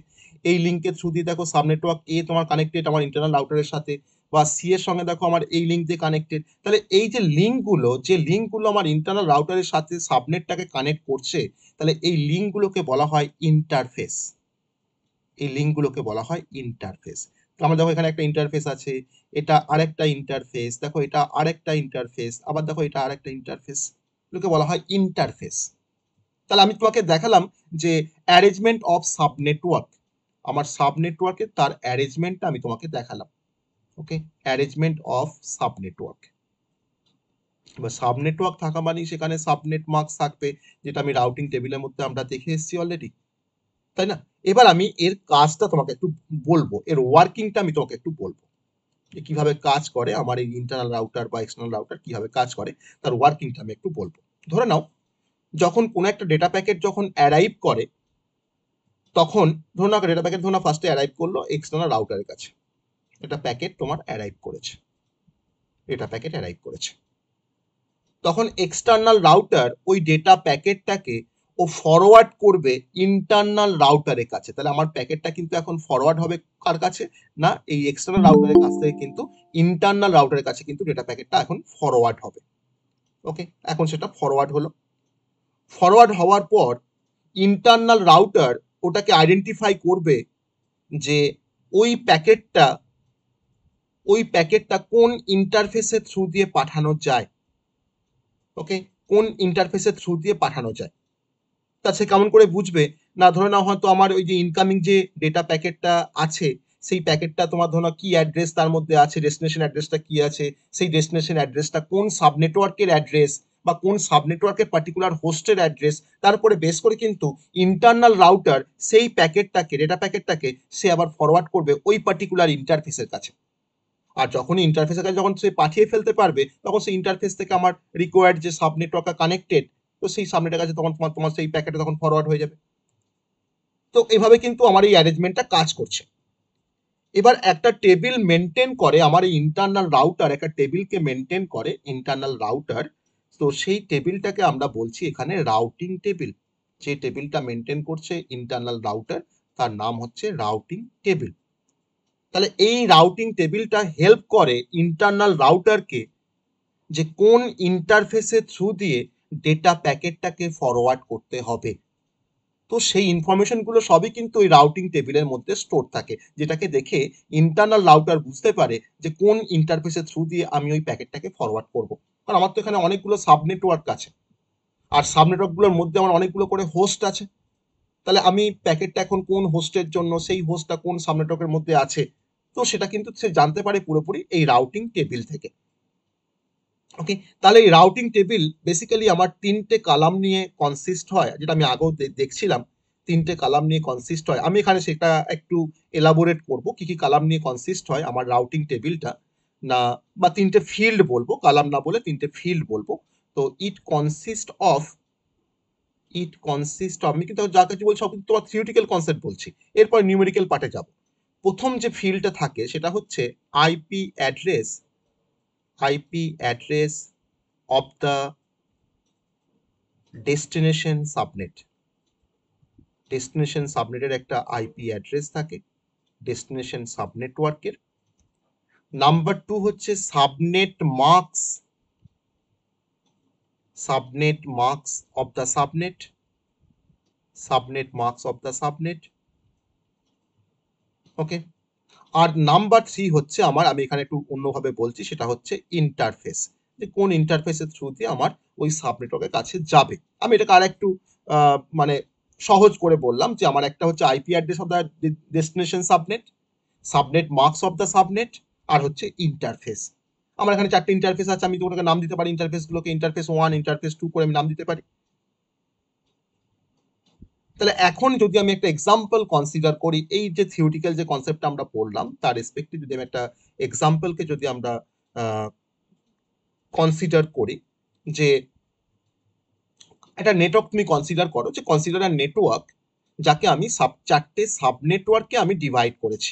[SPEAKER 1] এই লিঙ্কের থ্রু দিয়ে দেখো সাব নেটওয়ার্ক এ তোমার কানেক্টেড আমার ইন্টারনাল রাউটারের সাথে, বা সি এর সঙ্গে দেখো আমার এই লিঙ্ক দিয়ে কানেক্টেড। তাহলে এই যে লিঙ্কগুলো আমার ইন্টারনাল রাউটারের সাথে সাবনেটটাকে কানেক্ট করছে, তাহলে এই লিঙ্কগুলোকে বলা হয় ইন্টারফেস। এই লিঙ্কগুলোকে বলা হয় ইন্টারফেস। তো আমরা দেখো এখানে একটা ইন্টারফেস আছে, এটা আরেকটা ইন্টারফেস, দেখো এটা আরেকটা ইন্টারফেস, আবার দেখো এটা আরেকটা ইন্টারফেস, এগুলোকে বলা হয় ইন্টারফেস। তাহলে আমি তোমাকে দেখালাম যে অ্যারেঞ্জমেন্ট অফ সাব নেটওয়ার্ক, আমার সাব নেটওয়ার্কের তার অ্যারেঞ্জমেন্টটা আমি তোমাকে দেখালাম। ওকে, অ্যারেঞ্জমেন্ট অফ সাব নেটওয়ার্ক। এবার সাব নেটওয়ার্ক থাকা মানেই সেখানে সাবনেট মার্কস থাকবে, যেটা আমি রাউটিং টেবিলের মধ্যে আমরা দেখে এসেছি অলরেডি, তাই না? এবার আমি এর কাজটা তোমাকে একটু বলবো, এর ওয়ার্কিংটা আমি তোমাকে একটু বলবো, যে কিভাবে কাজ করে আমার এই ইন্টারনাল রাউটার বা এক্সটার্নাল রাউটার কিভাবে কাজ করে, তার ওয়ার্কিংটা আমি একটু বলবো। ধরে নাও যখন কোনো একটা ডেটা প্যাকেট যখন অ্যারাইভ করে, তখন ধরো না ডেটা প্যাকেট ধরো না ফার্স্টে অ্যারাইভ করলো এক্সটার্নাল রাউটারের কাছে, একটা প্যাকেট তোমার অ্যারাইভ করেছে, ডেটা প্যাকেট অ্যারাইভ করেছে, তখন এক্সটার্নাল রাউটার ওই ডেটা প্যাকেটটাকে ও ফরওয়ার্ড করবে ইন্টারনাল রাউটারের কাছে। তাহলে আমার প্যাকেটটা কিন্তু এখন ফরওয়ার্ড হবে কার কাছে? না, এই এক্সটার্নাল রাউটারের কাছ থেকে কিন্তু ইন্টারনাল রাউটারের কাছে কিন্তু ডেটা প্যাকেটটা এখন ফরওয়ার্ড হবে। ওকে, এখন সেটা ফরওয়ার্ড হলো। ফরওয়ার্ড হওয়ার পর ইন্টারনাল রাউটার ওটাকে আইডেন্টিফাই করবে যে ওই প্যাকেটটা কোন ইন্টারফেসের থ্রু দিয়ে পাঠানো যায়। ওকে, কোন ইন্টারফেসের থ্রু দিয়ে পাঠানো যায়, তা সে কেমন করে বুঝবে? না ধরে নাও হয়তো আমার ওই যে ইনকামিং যে ডেটা প্যাকেটটা আছে, সেই প্যাকেটটা তোমার ধরো কি অ্যাড্রেস তার মধ্যে আছে, ডেস্টিনেশন অ্যাড্রেসটা কি আছে, সেই ডেস্টিনেশন অ্যাড্রেসটা কোন সাব নেটওয়ার্কের অ্যাড্রেস বা কোন সাব নেটওয়ার্কের পার্টিকুলার হোস্টের অ্যাড্রেস, তার উপরে বেস করে কিন্তু ইন্টারনাল রাউটার সেই প্যাকেটটাকে ডেটা প্যাকেটটাকে সে আবার ফরওয়ার্ড করবে ওই পার্টিকুলার ইন্টারফেসের কাছে। আর যখনই ইন্টারফেসের কাছে যখন সে পাঠিয়ে ফেলতে পারবে, তখন সেই ইন্টারফেস থেকে আমার রিকোয়ার্ড যে সাব নেটওয়ার্কটা কানেক্টেড, তো সেই সাবনেটের কাছে তখন তোমার সেই প্যাকেটে তখন ফরওয়ার্ড হয়ে যাবে। তো এভাবে কিন্তু আমার এই অ্যারেঞ্জমেন্টটা কাজ করছে। এবার একটা টেবিল মেনটেন করে আমার এই ইন্টারনাল রাউটার, একটা টেবিলকে মেনটেন করে ইন্টারনাল রাউটার। তো সেই টেবিলটাকে আমরা বলছি এখানে রাউটিং টেবিল। যে টেবিলটা মেনটেন করছে ইন্টারনাল রাউটার, তার নাম হচ্ছে রাউটিং টেবিল। তাহলে এই রাউটিং টেবিলটা হেল্প করে ইন্টারনাল রাউটারকে যে কোন ইন্টারফেসের থ্রু দিয়ে ডেটা প্যাকেটটাকে ফরওয়ার্ড করতে হবে। তো সেই ইনফরমেশনগুলো সবই কিন্তু ওই রাউটিং টেবিলের মধ্যে স্টোর থাকে, যেটাকে দেখে ইন্টারনাল রাউটার বুঝতে পারে যে কোন ইন্টারফেসের থ্রু দিয়ে আমি ওই প্যাকেটটাকে ফরওয়ার্ড করব। কারণ আমার তো এখানে অনেকগুলো সাব নেটওয়ার্ক আছে, আর সাব নেটওয়ার্কগুলোর মধ্যে আমার অনেকগুলো করে হোস্ট আছে। তাহলে আমি প্যাকেটটা এখন কোন হোস্টের জন্য, সেই হোস্টটা কোন সাব নেটওয়ার্কের মধ্যে আছে, তো সেটা কিন্তু সে জানতে পারে পুরোপুরি এই রাউটিং টেবিল থেকে। ওকে, তাহলে এই রাউটিং টেবিল বেসিক্যালি আমার তিনটে কলাম নিয়ে কনসিস্ট হয়, যেটা আমি আগেও দেখছিলাম, তিনটে কলাম নিয়ে কনসিস্ট হয়। আমি এখানে সেটা একটু এলাবোরেট করব, কি কি কলাম নিয়ে কনসিস্ট হয় আমার রাউটিং টেবিলটা, না বা তিনটে ফিল্ড বলবো, কলাম না বলে তিনটে ফিল্ড বলবো। তো ইট কনসিস্ট অফ আমি কিন্তু যা কিছু বলছি সব কিন্তু তোমার থিওরিটিক্যাল কনসেপ্ট বলছি, এরপর নিউমেরিক্যাল পার্টে যাব। প্রথম যে ফিল্ডটা থাকে সেটা হচ্ছে IP address of the destination subnet। Destination সাবনেটের একটা আইপি অ্যাড্রেস থাকে ডেস্টিনেশন সাবনেটওয়ার্কের। নাম্বার 2 হচ্ছে subnet marks of the subnet. Okay, আর নাম্বার 3 হচ্ছে আমার, আমি এখানে একটু অন্যভাবে বলছি, সেটা হচ্ছে ইন্টারফেস, যে কোন ইন্টারফেসের থ্রু দিয়ে আমার ওই সাবনেটওয়ার্কের কাছে যাবে। আমি এটাকে আর একটু মানে সহজ করে বললাম, যে আমার একটা হচ্ছে IP address of the destination subnet marks of the subnet, আর হচ্ছে ইন্টারফেস। আমার এখানে 4টে ইন্টারফেস আছে, আমি তোমাকে নাম দিতে পারি ইন্টারফেসগুলোকে, ইন্টারফেস 1, ইন্টারফেস 2 করে আমি নাম দিতে পারি। তাহলে এখন যদি আমি একটা এক্সাম্পল কনসিডার করি, এই যে থিওরিটিক্যাল যে কনসেপ্টটা আমরা পড়লাম তার রেসপেক্টে যদি আমি একটা এক্সাম্পলকে যদি আমরা কনসিডার করি, যে একটা নেটওয়ার্ক তুমি কনসিডার করো, যে কনসিডার আ নেটওয়ার্ক যাকে আমি 4টে সাব নেটওয়ার্কে আমি ডিভাইড করেছি।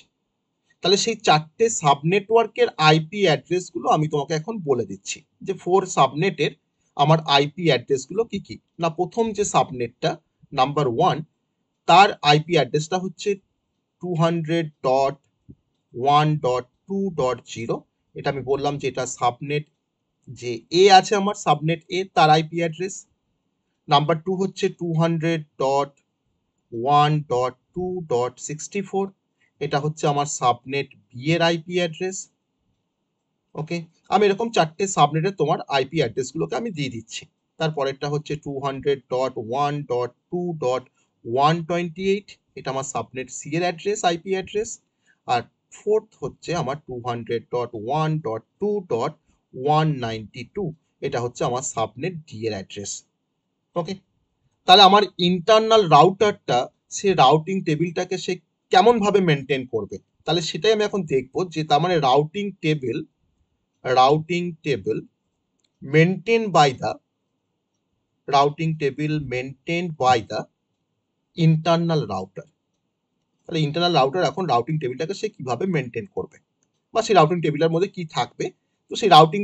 [SPEAKER 1] তাহলে সেই 4টে সাব নেটওয়ার্কের আইপি অ্যাড্রেসগুলো আমি তোমাকে এখন বলে দিচ্ছি, যে 4 সাবনেটের আমার আইপি অ্যাড্রেসগুলো কি কি। না, প্রথম যে সাবনেটটা নাম্বার 1, তার আইপি অ্যাড্রেসটা হচ্ছে 200.1.2.0। এটা আমি বললাম যে এটা সাবনেট, যে এ আছে আমার সাবনেট এ, তার আইপি অ্যাড্রেস। নাম্বার 2 হচ্ছে 200.1.2.64, এটা হচ্ছে আমার সাবনেট বি এর আইপি অ্যাড্রেস। ওকে, আমি এরকম 4টে সাবনেটের তোমার আইপি অ্যাড্রেসগুলোকে আমি দিয়ে দিচ্ছি। তারপরেরটা হচ্ছে 200.1.2.128, এটা আমার সাবনেট সি এর অ্যাড্রেস, আইপি অ্যাড্রেস। আর ফোর্থ হচ্ছে আমার 200.1.2.192, এটা হচ্ছে আমার সাবনেট ডি এর অ্যাড্রেস। ওকে, তাহলে আমার ইন্টারনাল রাউটারটা সে রাউটিং টেবিলটাকে সে কেমন ভাবে মেনটেন করবে, তাহলে সেটাই আমি এখন দেখবো। যে তার মানে routing table maintain by the internal router. তাহলে ইন্টারনাল রাউটার এখন রাউটিং টেবিলটাকে সে কিভাবে মেনটেন করবে, বা সেই রাউটিং টেবিলের মধ্যে কি থাকবে। তো সেই রাউটিং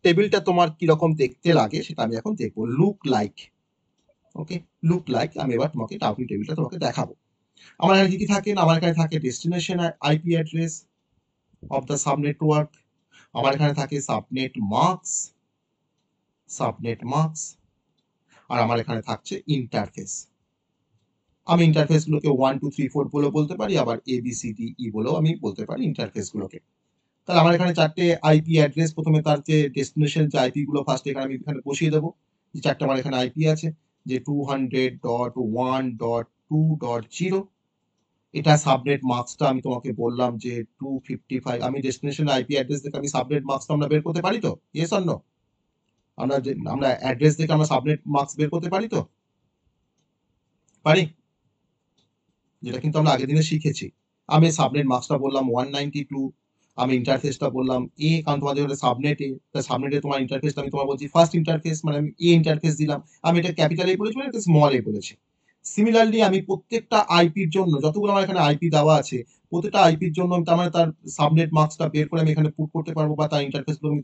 [SPEAKER 1] টেবিলটা তোমার কিরকম দেখতে লাগে সেটা আমি এখন দেখবো। লুক লাইক, ওকে, লুক লাইক। আমি এবার তোমাকে রাউটিং টেবিলটা তোমাকে দেখাবো। আমার এখানে কি কি থাকে না, আমার এখানে থাকে destination IP address of the sub network, আমার এখানে থাকে সাবনেট মার্কস, আর আমার এখানে থাকছে ইন্টারফেস। আমি ইন্টারফেস গুলোকে 1 2 3 4 বলে বলতে পারি, আবার A B C D E বলেও আমি বলতে পারি ইন্টারফেস গুলোকে। তাহলে আমার এখানে চারটে আইপি অ্যাড্রেস, প্রথমে তার যে ডেস্টিনেশন যে আইপি গুলো ফার্স্ট এখানে আমি এখানে বসিয়ে দেবো। যে চারটে আমার এখানে আইপি আছে, যে 200.1.2.0, এটা সাবনেট মার্কসটা আমি তোমাকে বললাম যে 255। আমি ডেস্টিনেশন আইপি অ্যাড্রেস থেকে আমি সাবনেট মার্কসটা আমরা বের করতে পারি তো, ইয়েস অর নো? আমরা অ্যাড্রেস থেকে আমরা সাবনেট মার্কস বের করতে পারি তো, পারি? যেটা কিন্তু আমরা আগের দিনে শিখেছি। আমি সাবনেট মার্কসটা বললাম 192, আমি ইন্টারফেসটা বললাম এ, কারণ তোমাদের হলো সাবনেটে তোমার ইন্টারফেসটা আমি তোমার বলছি ফার্স্ট ইন্টারফেস, মানে আমি এ ইন্টারফেস দিলাম। আমি এটা ক্যাপিটাল এ বলেছি, এটা স্মল এ বলেছি। সিমিলারলি আমি প্রত্যেকটা আইপির জন্য যতগুলো আমার এখানে আইপি দেওয়া আছে, প্রত্যেকটা আইপির জন্য তার মানে তার সাবনেট মার্কসটা বের করে আমি এখানে পুট করতে পারবো, বা তার ইন্টারফেস গুলো আমি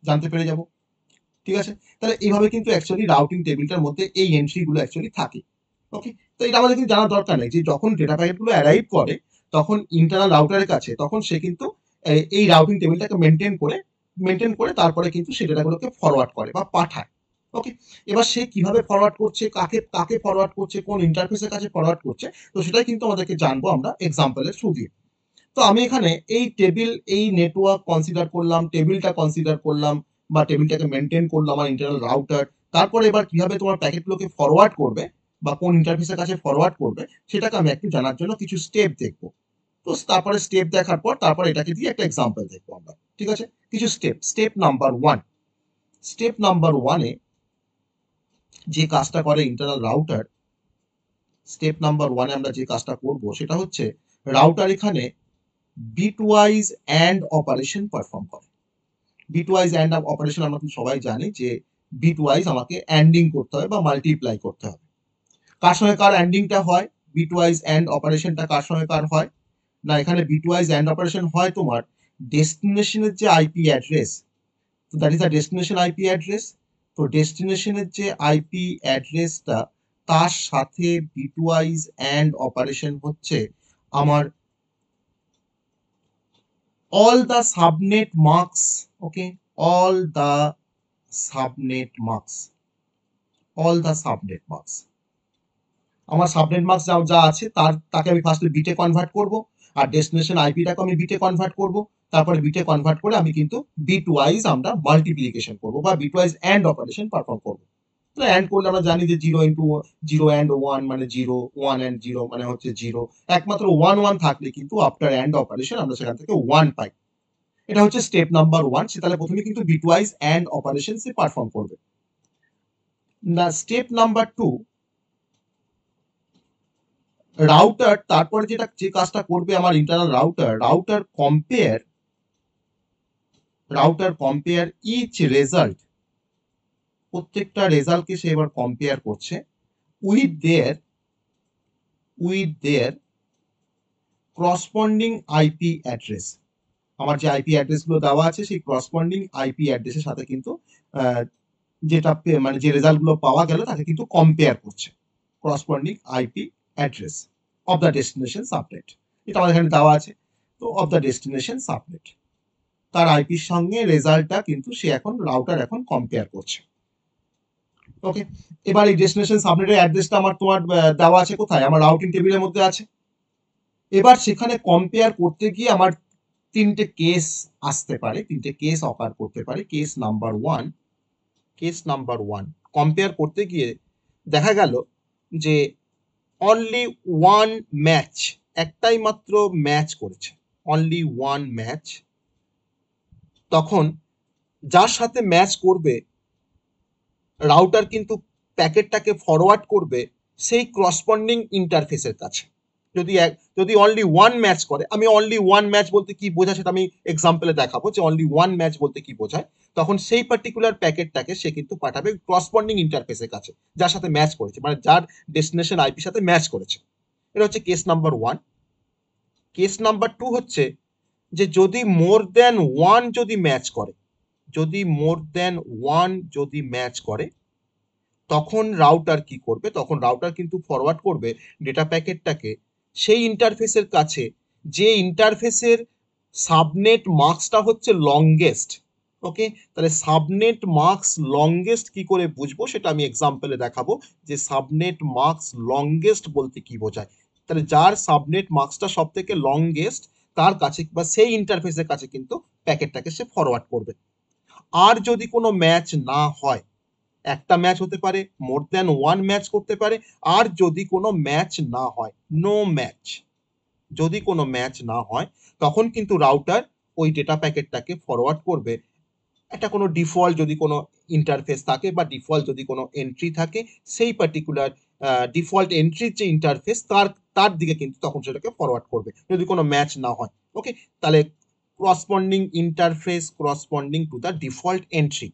[SPEAKER 1] জানতে পেরে যাবো। ঠিক আছে, তাহলে এইভাবে কিন্তু অ্যাকচুয়ালি রাউটিং টেবিলটার মধ্যে এই এন্ট্রি গুলো অ্যাকচুয়ালি থাকে। ওকে, তো এটা আমাদের কিন্তু জানার দরকার নেই যে যখন ডেটা প্যাকেট গুলো অ্যারাইভ করে তখন ইন্টারনাল রাউটারের কাছে, তখন সে কিন্তু এই রাউটিং টেবিলটাকে মেনটেন করে তারপরে কিন্তু সে ডেটাগুলোকে ফরওয়ার্ড করে বা পাঠায়। ওকে, এবার সে কিভাবে ফরওয়ার্ড করছে, কাকে ফরওয়ার্ড করছে, কোন ইন্টারফেসের কাছে ফরওয়ার্ড করছে, তো সেটাই কিন্তু আমাদেরকে জানবো আমরা এক্সাম্পলের থ্রু দিয়ে। তো আমি এখানে এই টেবিল, এই নেটওয়ার্ক কনসিডার করলাম, টেবিলটা কনসিডার করলাম, বা টেবিলটাকে মেনটেন করলাম আমার ইন্টারনাল রাউটার। তারপরে এবার কিভাবে তোমার প্যাকেটগুলোকে ফরওয়ার্ড করবে বা কোন ইন্টারফেসের কাছে ফরওয়ার্ড করবে সেটাকে আমি একটু জানার জন্য কিছু স্টেপ দেখবো। তো তারপরে স্টেপ দেখার পর তারপরে এটাকে দিয়ে একটা এক্সাম্পল দেখবো আমরা। ঠিক আছে, কিছু স্টেপ নাম্বার ওয়ানে যে কাজটা করে ইন্টারনাল রাউটার, স্টেপ নাম্বার ওয়ানে আমরা যে কাজটা করব সেটা হচ্ছে রাউটার এখানে বিটওয়াইজ অ্যান্ড অপারেশন পারফর্ম করে। বিটওয়াইজ অ্যান্ড অপারেশন আমরা সবাই জানি যে বিটওয়াইজ আমাকে অ্যান্ডিং করতে হবে বা মাল্টিপ্লাই করতে হবে। কার সঙ্গে কার অ্যান্ডিংটা হয়, বিটওয়াইজ অ্যান্ড অপারেশনটা কার সঙ্গে কার হয় না, এখানে বিটওয়াইজ অ্যান্ড অপারেশন হয় তোমার ডেস্টিনেশনের যে আইপি অ্যাড্রেস, তো that is the destination IP address. তো ডেস্টিনেশনের যে আইপি অ্যাড্রেসটা তার সাথে বিটওয়াইজ অ্যান্ড অপারেশন হচ্ছে আমার all the subnet marks, okay, all the subnet marks আমার সাবনেট মার্কস যা আছে তাকে আমি ফার্স্টে বিটে কনভার্ট করব, আর ডেস্টিনেশন আইপিটাকে আমি বিটে কনভার্ট করব। তারপরে বিটে কনভার্ট করে আমি কিন্তু বিট ওয়াইজ আমরা মাল্টিপ্লিকেশন করব বা bitwise and operation perform করব। তো অ্যান্ড করলে আমরা জানি যে 0 অ্যান্ড 1 মানে 0, 1 অ্যান্ড 0 মানে হচ্ছে 0। একমাত্র 1 থাকলে কিন্তু আফটার অ্যান্ড অপারেশন আমরা সেখান থেকে 1 পাই। এটা হচ্ছে স্টেপ নাম্বার 1। সে তাহলে প্রথমে কিন্তু bitwise and operation say perform করবে। না, স্টেপ নাম্বার 2, রাউটার তারপরে যে কাজটা করবে আমার internal router compare each result, প্রত্যেকটা রেজাল্টকে সে এবার কম্পেয়ার করছে with their corresponding IP address. আমার যে আইপি অ্যাড্রেস গুলো দেওয়া আছে সেই করসপন্ডিং আইপি অ্যাড্রেসের সাথে কিন্তু যেটা মানে যে রেজাল্ট গুলো পাওয়া গেল তাকে কিন্তু কম্পেয়ার করছে। Corresponding IP address of the destination subnet, এটা আমাদের এখানে দেওয়া আছে। তো অফ দ্য ডেস্টিনেশন সাবনেট তার আইপির সঙ্গে রেজাল্টটা কিন্তু সে এখন রাউটার এখন কম্পেয়ার করছে। ওকে, এবার এই ডেস্টিনেশন সাবনেটের অ্যাড্রেসটা আমার তোমার দেওয়া আছে কোথায়, আমার রাউটিং টেবিলের মধ্যে আছে। এবার সেখানে কম্পেয়ার করতে গিয়ে আমার তিনটে কেস আসতে পারে, তিনটে কেস অকার করতে পারে। Case number 1, case number 1 compare করতে গিয়ে দেখা গেল যে অনলি ওয়ান ম্যাচ, একটাই মাত্র ম্যাচ করেছে, অনলি ওয়ান ম্যাচ। তখন যার সাথে ম্যাচ করবে রাউটার কিন্তু প্যাকেটটাকে ফরওয়ার্ড করবে সেই করসপন্ডিং ইন্টারফেসের কাছে। যদি অনলি ওয়ান ম্যাচ করে, আমি অনলি ওয়ান ম্যাচ বলতে কি বোঝায় সেটা আমি এক্সাম্পলে দেখাবো যে অনলি ওয়ান ম্যাচ বলতে কি বোঝায়। তখন সেই পার্টিকুলার প্যাকেটটাকে সে কিন্তু পাঠাবে করসপন্ডিং ইন্টারফেসের কাছে যার সাথে ম্যাচ করেছে, মানে যার ডেস্টিনেশন আইপির সাথে ম্যাচ করেছে। এটা হচ্ছে কেস নাম্বার 1। কেস নাম্বার 2 হচ্ছে যে যদি মোর দ্যান ওয়ান যদি ম্যাচ করে, যদি মোর দ্যান ওয়ান যদি ম্যাচ করে, তখন রাউটার কি করবে, তখন রাউটার কিন্তু ফরওয়ার্ড করবে ডেটা প্যাকেটটাকে সেই ইন্টারফেসের কাছে যে ইন্টারফেসের সাবনেট মার্কসটা হচ্ছে লংগেস্ট। ওকে, তাহলে সাবনেট মার্কস লংগেস্ট কি করে বুঝবো সেটা আমি এক্সাম্পলে দেখাবো যে সাবনেট মার্কস লংগেস্ট বলতে কি বোঝায়। তাহলে যার সাবনেট মার্কসটা সব থেকে লংগেস্ট তার কাছে বা সেই ইন্টারফেসের কাছে কিন্তু প্যাকেটটাকে সে ফরওয়ার্ড করবে। আর যদি কোনো ম্যাচ না হয়, একটা ম্যাচ হতে পারে, মোর দ্যান ওয়ান ম্যাচ করতে পারে, আর যদি কোনো ম্যাচ না হয়, নো ম্যাচ, যদি কোনো ম্যাচ না হয় তখন কিন্তু রাউটার ওই ডেটা প্যাকেটটাকে ফরওয়ার্ড করবে একটা কোনো ডিফল্ট যদি কোনো ইন্টারফেস থাকে বা ডিফল্ট যদি কোনো এন্ট্রি থাকে, সেই পার্টিকুলার ডিফল্ট এন্ট্রির যে ইন্টারফেস তার তার দিকে কিন্তু তখন সেটাকে ফরওয়ার্ড করবে যদি কোনো ম্যাচ না হয়। ওকে, তাহলে corresponding interface corresponding to the default entry,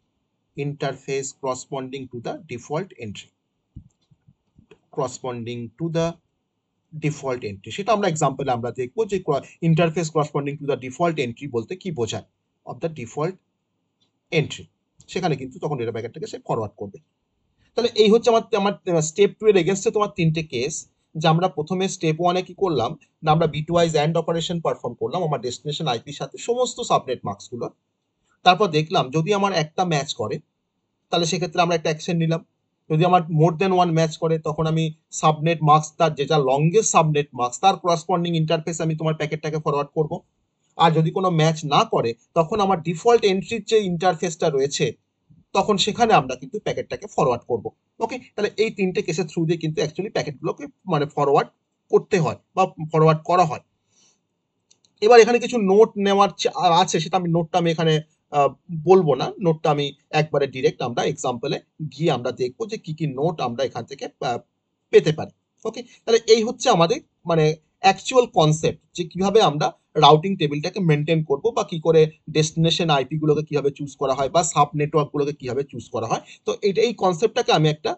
[SPEAKER 1] interface corresponding to the default entry, corresponding to the default entry সেটা আমরা এক্সাম্পলে আমরা দেখবো যে interface corresponding to the default entry বলতে কি বোঝায়, অফ দ্য ডিফল্ট এন্ট্রি। সেখানে কিন্তু তখন ডেটা প্যাকেটটাকে সে ফরওয়ার্ড করবে। তাহলে এই হচ্ছে আমার আমার স্টেপ 2 এর এগেইনস্টে তোমার তিনটে কেস। যে আমরা প্রথমে স্টেপ 1 এ কি করলাম না, আমরা বিটওয়াইজ অ্যান্ড অপারেশন পারফর্ম করলাম আমার ডেস্টিনেশন আইপির সাথে সমস্ত সাবনেট মার্কস গুলো। তারপর দেখলাম যদি আমার একটা ম্যাচ করে তাহলে সেক্ষেত্রে আমরা একটা অ্যাকশন নিলাম। যদি আমার মোর দেন ওয়ান ম্যাচ করে তখন আমি সাবনেট মার্কস তার যেটা লংগেস্ট সাবনেট মার্কস তার করসপন্ডিং ইন্টারফেস আমি তোমার প্যাকেটটাকে ফরওয়ার্ড করব। আর যদি কোনো ম্যাচ না করে তখন আমার ডিফল্ট এন্ট্রির যে ইন্টারফেসটা রয়েছে তখন সেখানে আমরা কিন্তু প্যাকেটটাকে ফরওয়ার্ড করব। ওকে, তাহলে এই তিনটে কেসের থ্রু দিয়ে কিন্তু অ্যাকচুয়ালি প্যাকেটগুলোকে মানে ফরওয়ার্ড করতে হয় বা ফরওয়ার্ড করা হয়। এবার এখানে কিছু নোট নেওয়ার আছে, সেটা আমি নোটটা আমি এখানে বলবো না, নোটটা আমি একবারে ডিরেক্ট আমরা এক্সাম্পলে গিয়ে আমরা দেখবো যে কি কি নোট আমরা এখান থেকে পেতে পারি। ওকে, তাহলে এই হচ্ছে আমাদের মানে অ্যাকচুয়াল কনসেপ্ট যে কিভাবে আমরা রাউটিং টেবিলটাকে মেনটেন করব বা কি করে ডেস্টিনেশন আইপি গুলোকে কিভাবে চুজ করা হয় বা সাব নেটওয়ার্ক গুলোকে কিভাবে চুজ করা হয়। তো এই কনসেপ্টটাকে আমি একটা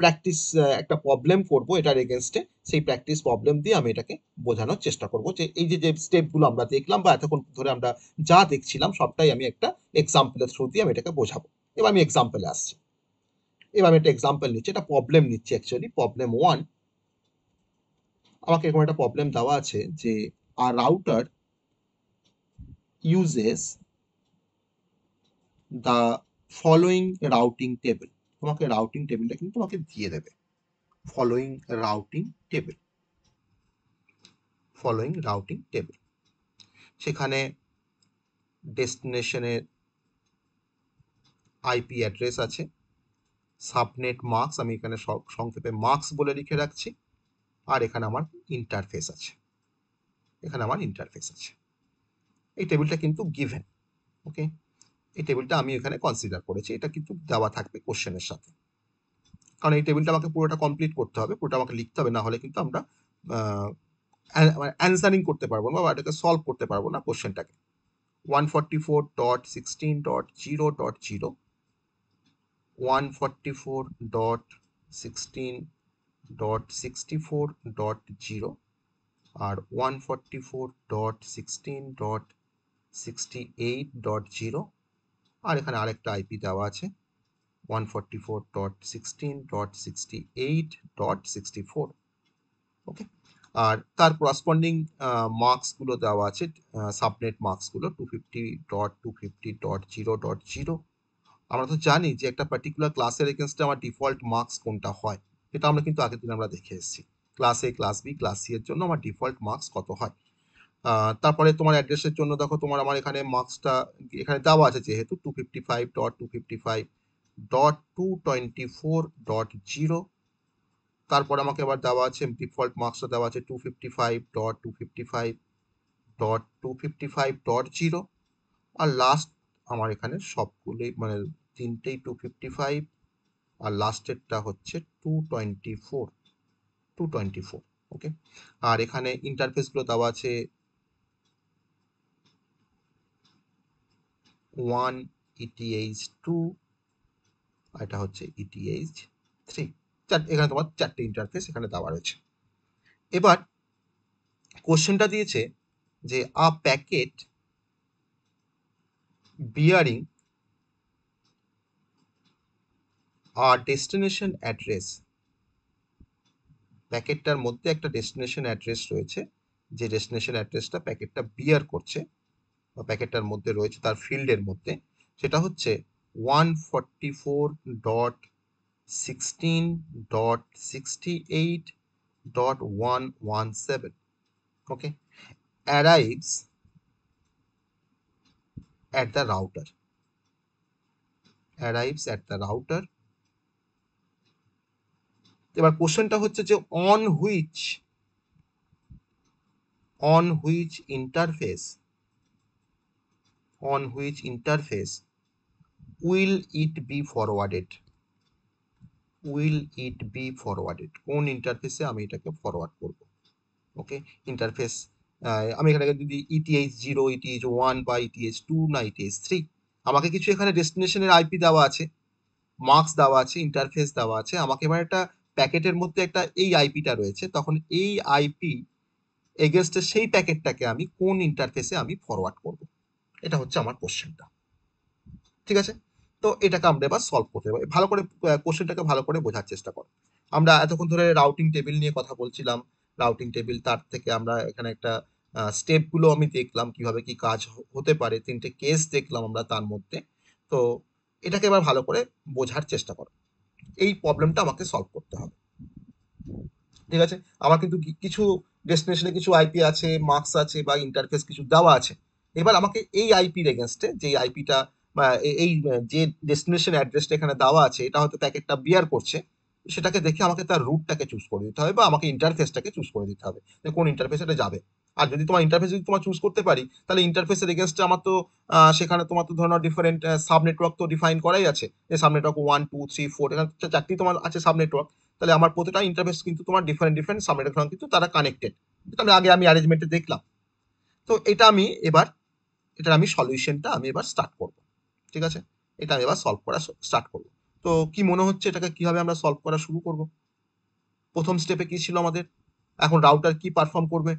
[SPEAKER 1] প্র্যাকটিস একটা প্রবলেম করব এটার এগেনস্টে, সেই প্র্যাকটিস প্রবলেম দিয়ে আমি এটাকে বোঝানোর চেষ্টা করব যে এই যে স্টেপগুলো আমরা দেখলাম বা এতক্ষণ ধরে আমরা যা দেখছিলাম সবটাই আমি একটা এক্সাম্পলের থ্রু দিয়ে আমি এটাকে বোঝাবো। এবার আমি এক্সাম্পলে আসছি। এবার আমি একটা এক্সাম্পল নিচ্ছি, এটা প্রবলেম নিচ্ছি অ্যাকচুয়ালি প্রবলেম 1। আমাকে এরকম একটা প্রবলেম দেওয়া আছে যে a router uses the following routing table. তোমাকে রাউটিং টেবিলটা কিন্তু তোমাকে দিয়ে দেবে, following routing table, following routing table. সেখানে ডেস্টিনেশনের আইপি অ্যাড্রেস আছে, সাবনেট মার্কস আমি এখানে সংক্ষেপে মার্কস বলে লিখে রাখছি, আর এখানে আমার ইন্টারফেস আছে, এখানে আমার ইন্টারফেস আছে। এই টেবিলটা কিন্তু গিভেন। ওকে, এই টেবিলটা আমি এখানে কনসিডার করেছি, এটা কিন্তু দেওয়া থাকবে কোশ্চেনের সাথে, কারণ এই টেবিলটা আমাকে পুরোটা কমপ্লিট করতে হবে, পুরোটা আমাকে লিখতে হবে, না হলে কিন্তু আমরা অ্যান্সারিং করতে পারবো না বা এটাকে সলভ করতে পারবো না কোশ্চেনটাকে। 144.16.0.0, 144.16.64.0 আর 144.16.68.0, আর এখানে আরেকটা আইপি দেওয়া আছে 144.16.68.64। ওকে, আর তার করসপন্ডিং মার্কসগুলো দেওয়া আছে, সাবনেট মার্কসগুলো 250.250.0.0। আমরা তো জানি যে একটা পার্টিকুলার ক্লাসের এগেনস্টে আমার ডিফল্ট মার্কস কোনটা হয়, এটা আমরা কিন্তু আগের দিন আমরা দেখে এসেছি। ক্লাস এ, ক্লাস বি, ক্লাস সি এর জন্য আমার ডিফল্ট মার্কস কত হয়। তারপরে তোমার অ্যাড্রেসের জন্য দেখো তোমার আমার এখানে মার্কসটা এখানে দেওয়া আছে যেহেতু 255.255 254.0, তারপর আমাকে আবার দেওয়া আছে ডিফল্ট মার্কসটা দেওয়া আছে 255.255.255.0, আর লাস্ট আমার এখানে সবগুলোই মানে তিনটেই 255, আর লাস্টেরটা হচ্ছে 224। ওকে, আর এখানে ইন্টারফেসগুলো দেওয়া আছে 1 ETH2, আর এটা হচ্ছে ETH3। এখানে তোমার চারটে ইন্টারফেস এখানে দেওয়া রয়েছে। এবার কোশ্চেনটা দিয়েছে যে আ প্যাকেট বিয়ারিং আ ডেস্টিনেশন অ্যাড্রেস, প্যাকেটটার মধ্যে একটা ডেস্টিনেশন অ্যাড্রেস রয়েছে, যে ডেস্টিনেশন অ্যাড্রেসটা প্যাকেটটা বিয়ার করছে বা প্যাকেটটার মধ্যে রয়েছে তার ফিল্ডের মধ্যে, সেটা হচ্ছে 144.16.68.117। ওকে, arrives at the router, arrives at the router। এবার কোশ্চেনটা হচ্ছে যে on which interface will it be forwarded, কোন ইন্টারফেসে আমি এটাকে ফরওয়ার্ড করব। ওকে, ইন্টারফেস আমি এখানে যদি ETH0, ETH1 বা ETH2 না ETH3, আমাকে কিছু এখানে ডেস্টিনেশনের আইপি দেওয়া আছে, মার্কস দেওয়া আছে, ইন্টারফেস দেওয়া আছে। আমাকে এবার একটা প্যাকেটের মধ্যে একটা এই আইপিটা রয়েছে, তখন এই আইপি এগেনস্টে সেই প্যাকেটটাকে আমি কোন ইন্টারফেসে আমি ফরওয়ার্ড করব, এটা হচ্ছে আমার কোশ্চেনটা। ঠিক আছে, তো এটাকে আমরা এবার সলভ করতে পারি। ভালো করে কোশ্চেনটাকে ভালো করে বোঝার চেষ্টা করো। আমরা এতক্ষণ ধরে রাউটিং টেবিল নিয়ে কথা বলছিলাম, রাউটিং টেবিল, তার থেকে আমরা এখানে একটা স্টেপগুলো আমি দেখলাম কিভাবে কি কাজ হতে পারে, তিনটে কেস দেখলাম আমরা তার মধ্যে। তো এটাকে এবার ভালো করে বোঝার চেষ্টা করো। এই প্রবলেমটা আমাকে সলভ করতে হবে। ঠিক আছে, আমার কিন্তু কিছু ডেস্টিনেশনে কিছু আইপি আছে, মার্কস আছে বা ইন্টারফেস কিছু দেওয়া আছে। এবার আমাকে এই আইপির এগেনস্টে, যে আইপিটা বা এই যে ডেস্টিনেশন অ্যাড্রেসটা এখানে দেওয়া আছে, এটা হয়তো প্যাকেটটা বিয়ার করছে, সেটাকে দেখে আমাকে তার রুটটাকে চুজ করে দিতে হবে বা আমাকে ইন্টারফেসটাকে চুজ করে দিতে হবে যে কোন ইন্টারফেসে এটা যাবে। আর যদি তোমার ইন্টারফেস যদি তোমার চুজ করতে পারি, তাহলে ইন্টারফেসের এগেনস্টে আমার তো সেখানে তোমার তো ধরো ডিফারেন্ট সাব নেটওয়ার্ক তো ডিফাইন করাই আছে, যে সাব নেটওয়ার্ক 1 2 3 4, এখানে চারটি তোমার আছে সাব নেটওয়ার্ক। তাহলে আমার প্রতিটা ইন্টারফেস কিন্তু তোমার ডিফারেন্ট সাব নেটওয়ার্ক কিন্তু তারা কানেক্টেড, তাহলে আগে আমি অ্যারেঞ্জমেন্টে দেখলাম। তো এটা আমি এবার এটার আমি সলিউশনটা আমি এবার স্টার্ট করব। ঠিক আছে, এটা আমি এবার সলভ করা স্টার্ট করব। তো কি মনে হচ্ছে এটাকে কিভাবে আমরা সলভ করা শুরু করব? প্রথম স্টেপে কি ছিল আমাদের? এখন রাউটার কি পারফর্ম করবে?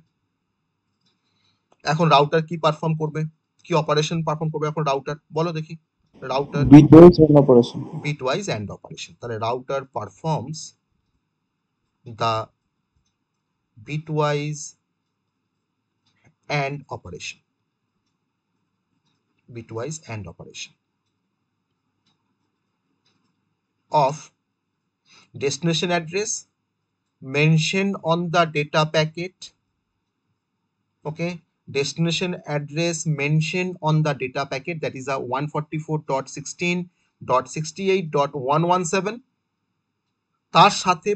[SPEAKER 1] কি অপারেশন পারফর্ম করবে এখন রাউটার, বলো দেখি। Router
[SPEAKER 2] bitwise and operation.
[SPEAKER 1] Bitwise and operation, তাহলে router performs the bitwise and operation, of destination address mentioned on the data packet. Okay, destination address mentioned on the data packet, that is a 144.16.68.117, তার সাথে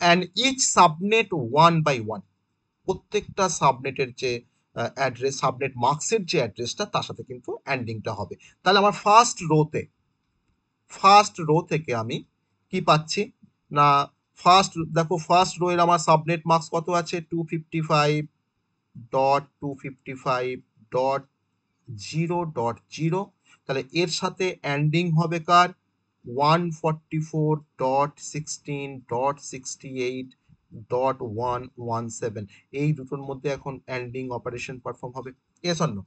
[SPEAKER 1] and each subnet 1 by 1, প্রত্যেকটা সাবনেটের যে address, subnet মার্কসের যে অ্যাড্রেসটা, তার সাথে কিন্তু অ্যান্ডিংটা হবে। তাহলে আমার ফার্স্ট রো থেকে আমি কি পাচ্ছি না, ফার্স্ট রো এর আমার সাবনেট মার্কস কত আছে? 255.255.0.0। তাহলে এর সাথে অ্যান্ডিং হবে কার? 144.16.68.117। এই দুটোর মধ্যে এখন অ্যান্ডিং অপারেশন পারফর্ম হবে, ইয়েস অর নো?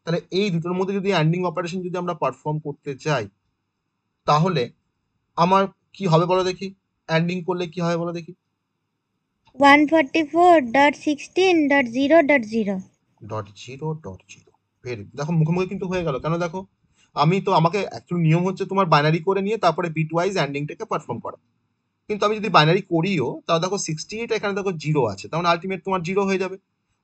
[SPEAKER 1] তাহলে এই দুটোর মধ্যে যদি অ্যান্ডিং অপারেশন যদি আমরা পারফর্ম করতে চাই, তাহলে আমার কি হবে বলো দেখি? অ্যান্ডিং করলে কি হবে বলো দেখি?
[SPEAKER 3] 144.16.0.0
[SPEAKER 1] ভেরি, দেখো মুখোমুখি কিন্তু হয়ে গেল। কেন? দেখো, আমাকে অ্যাকচুয়ালি নিয়ম হচ্ছে তোমার বাইনারি করে নিয়ে তারপরে বিটওয়াইজ অ্যান্ডিংটাকে পারফর্ম করা। কিন্তু আমি যদি বাইনারি করিও, তাহলে দেখো 68 এখানে দেখো 0 আছে, তাহলে আলটিমেট তোমার 0 হয়ে যাবে।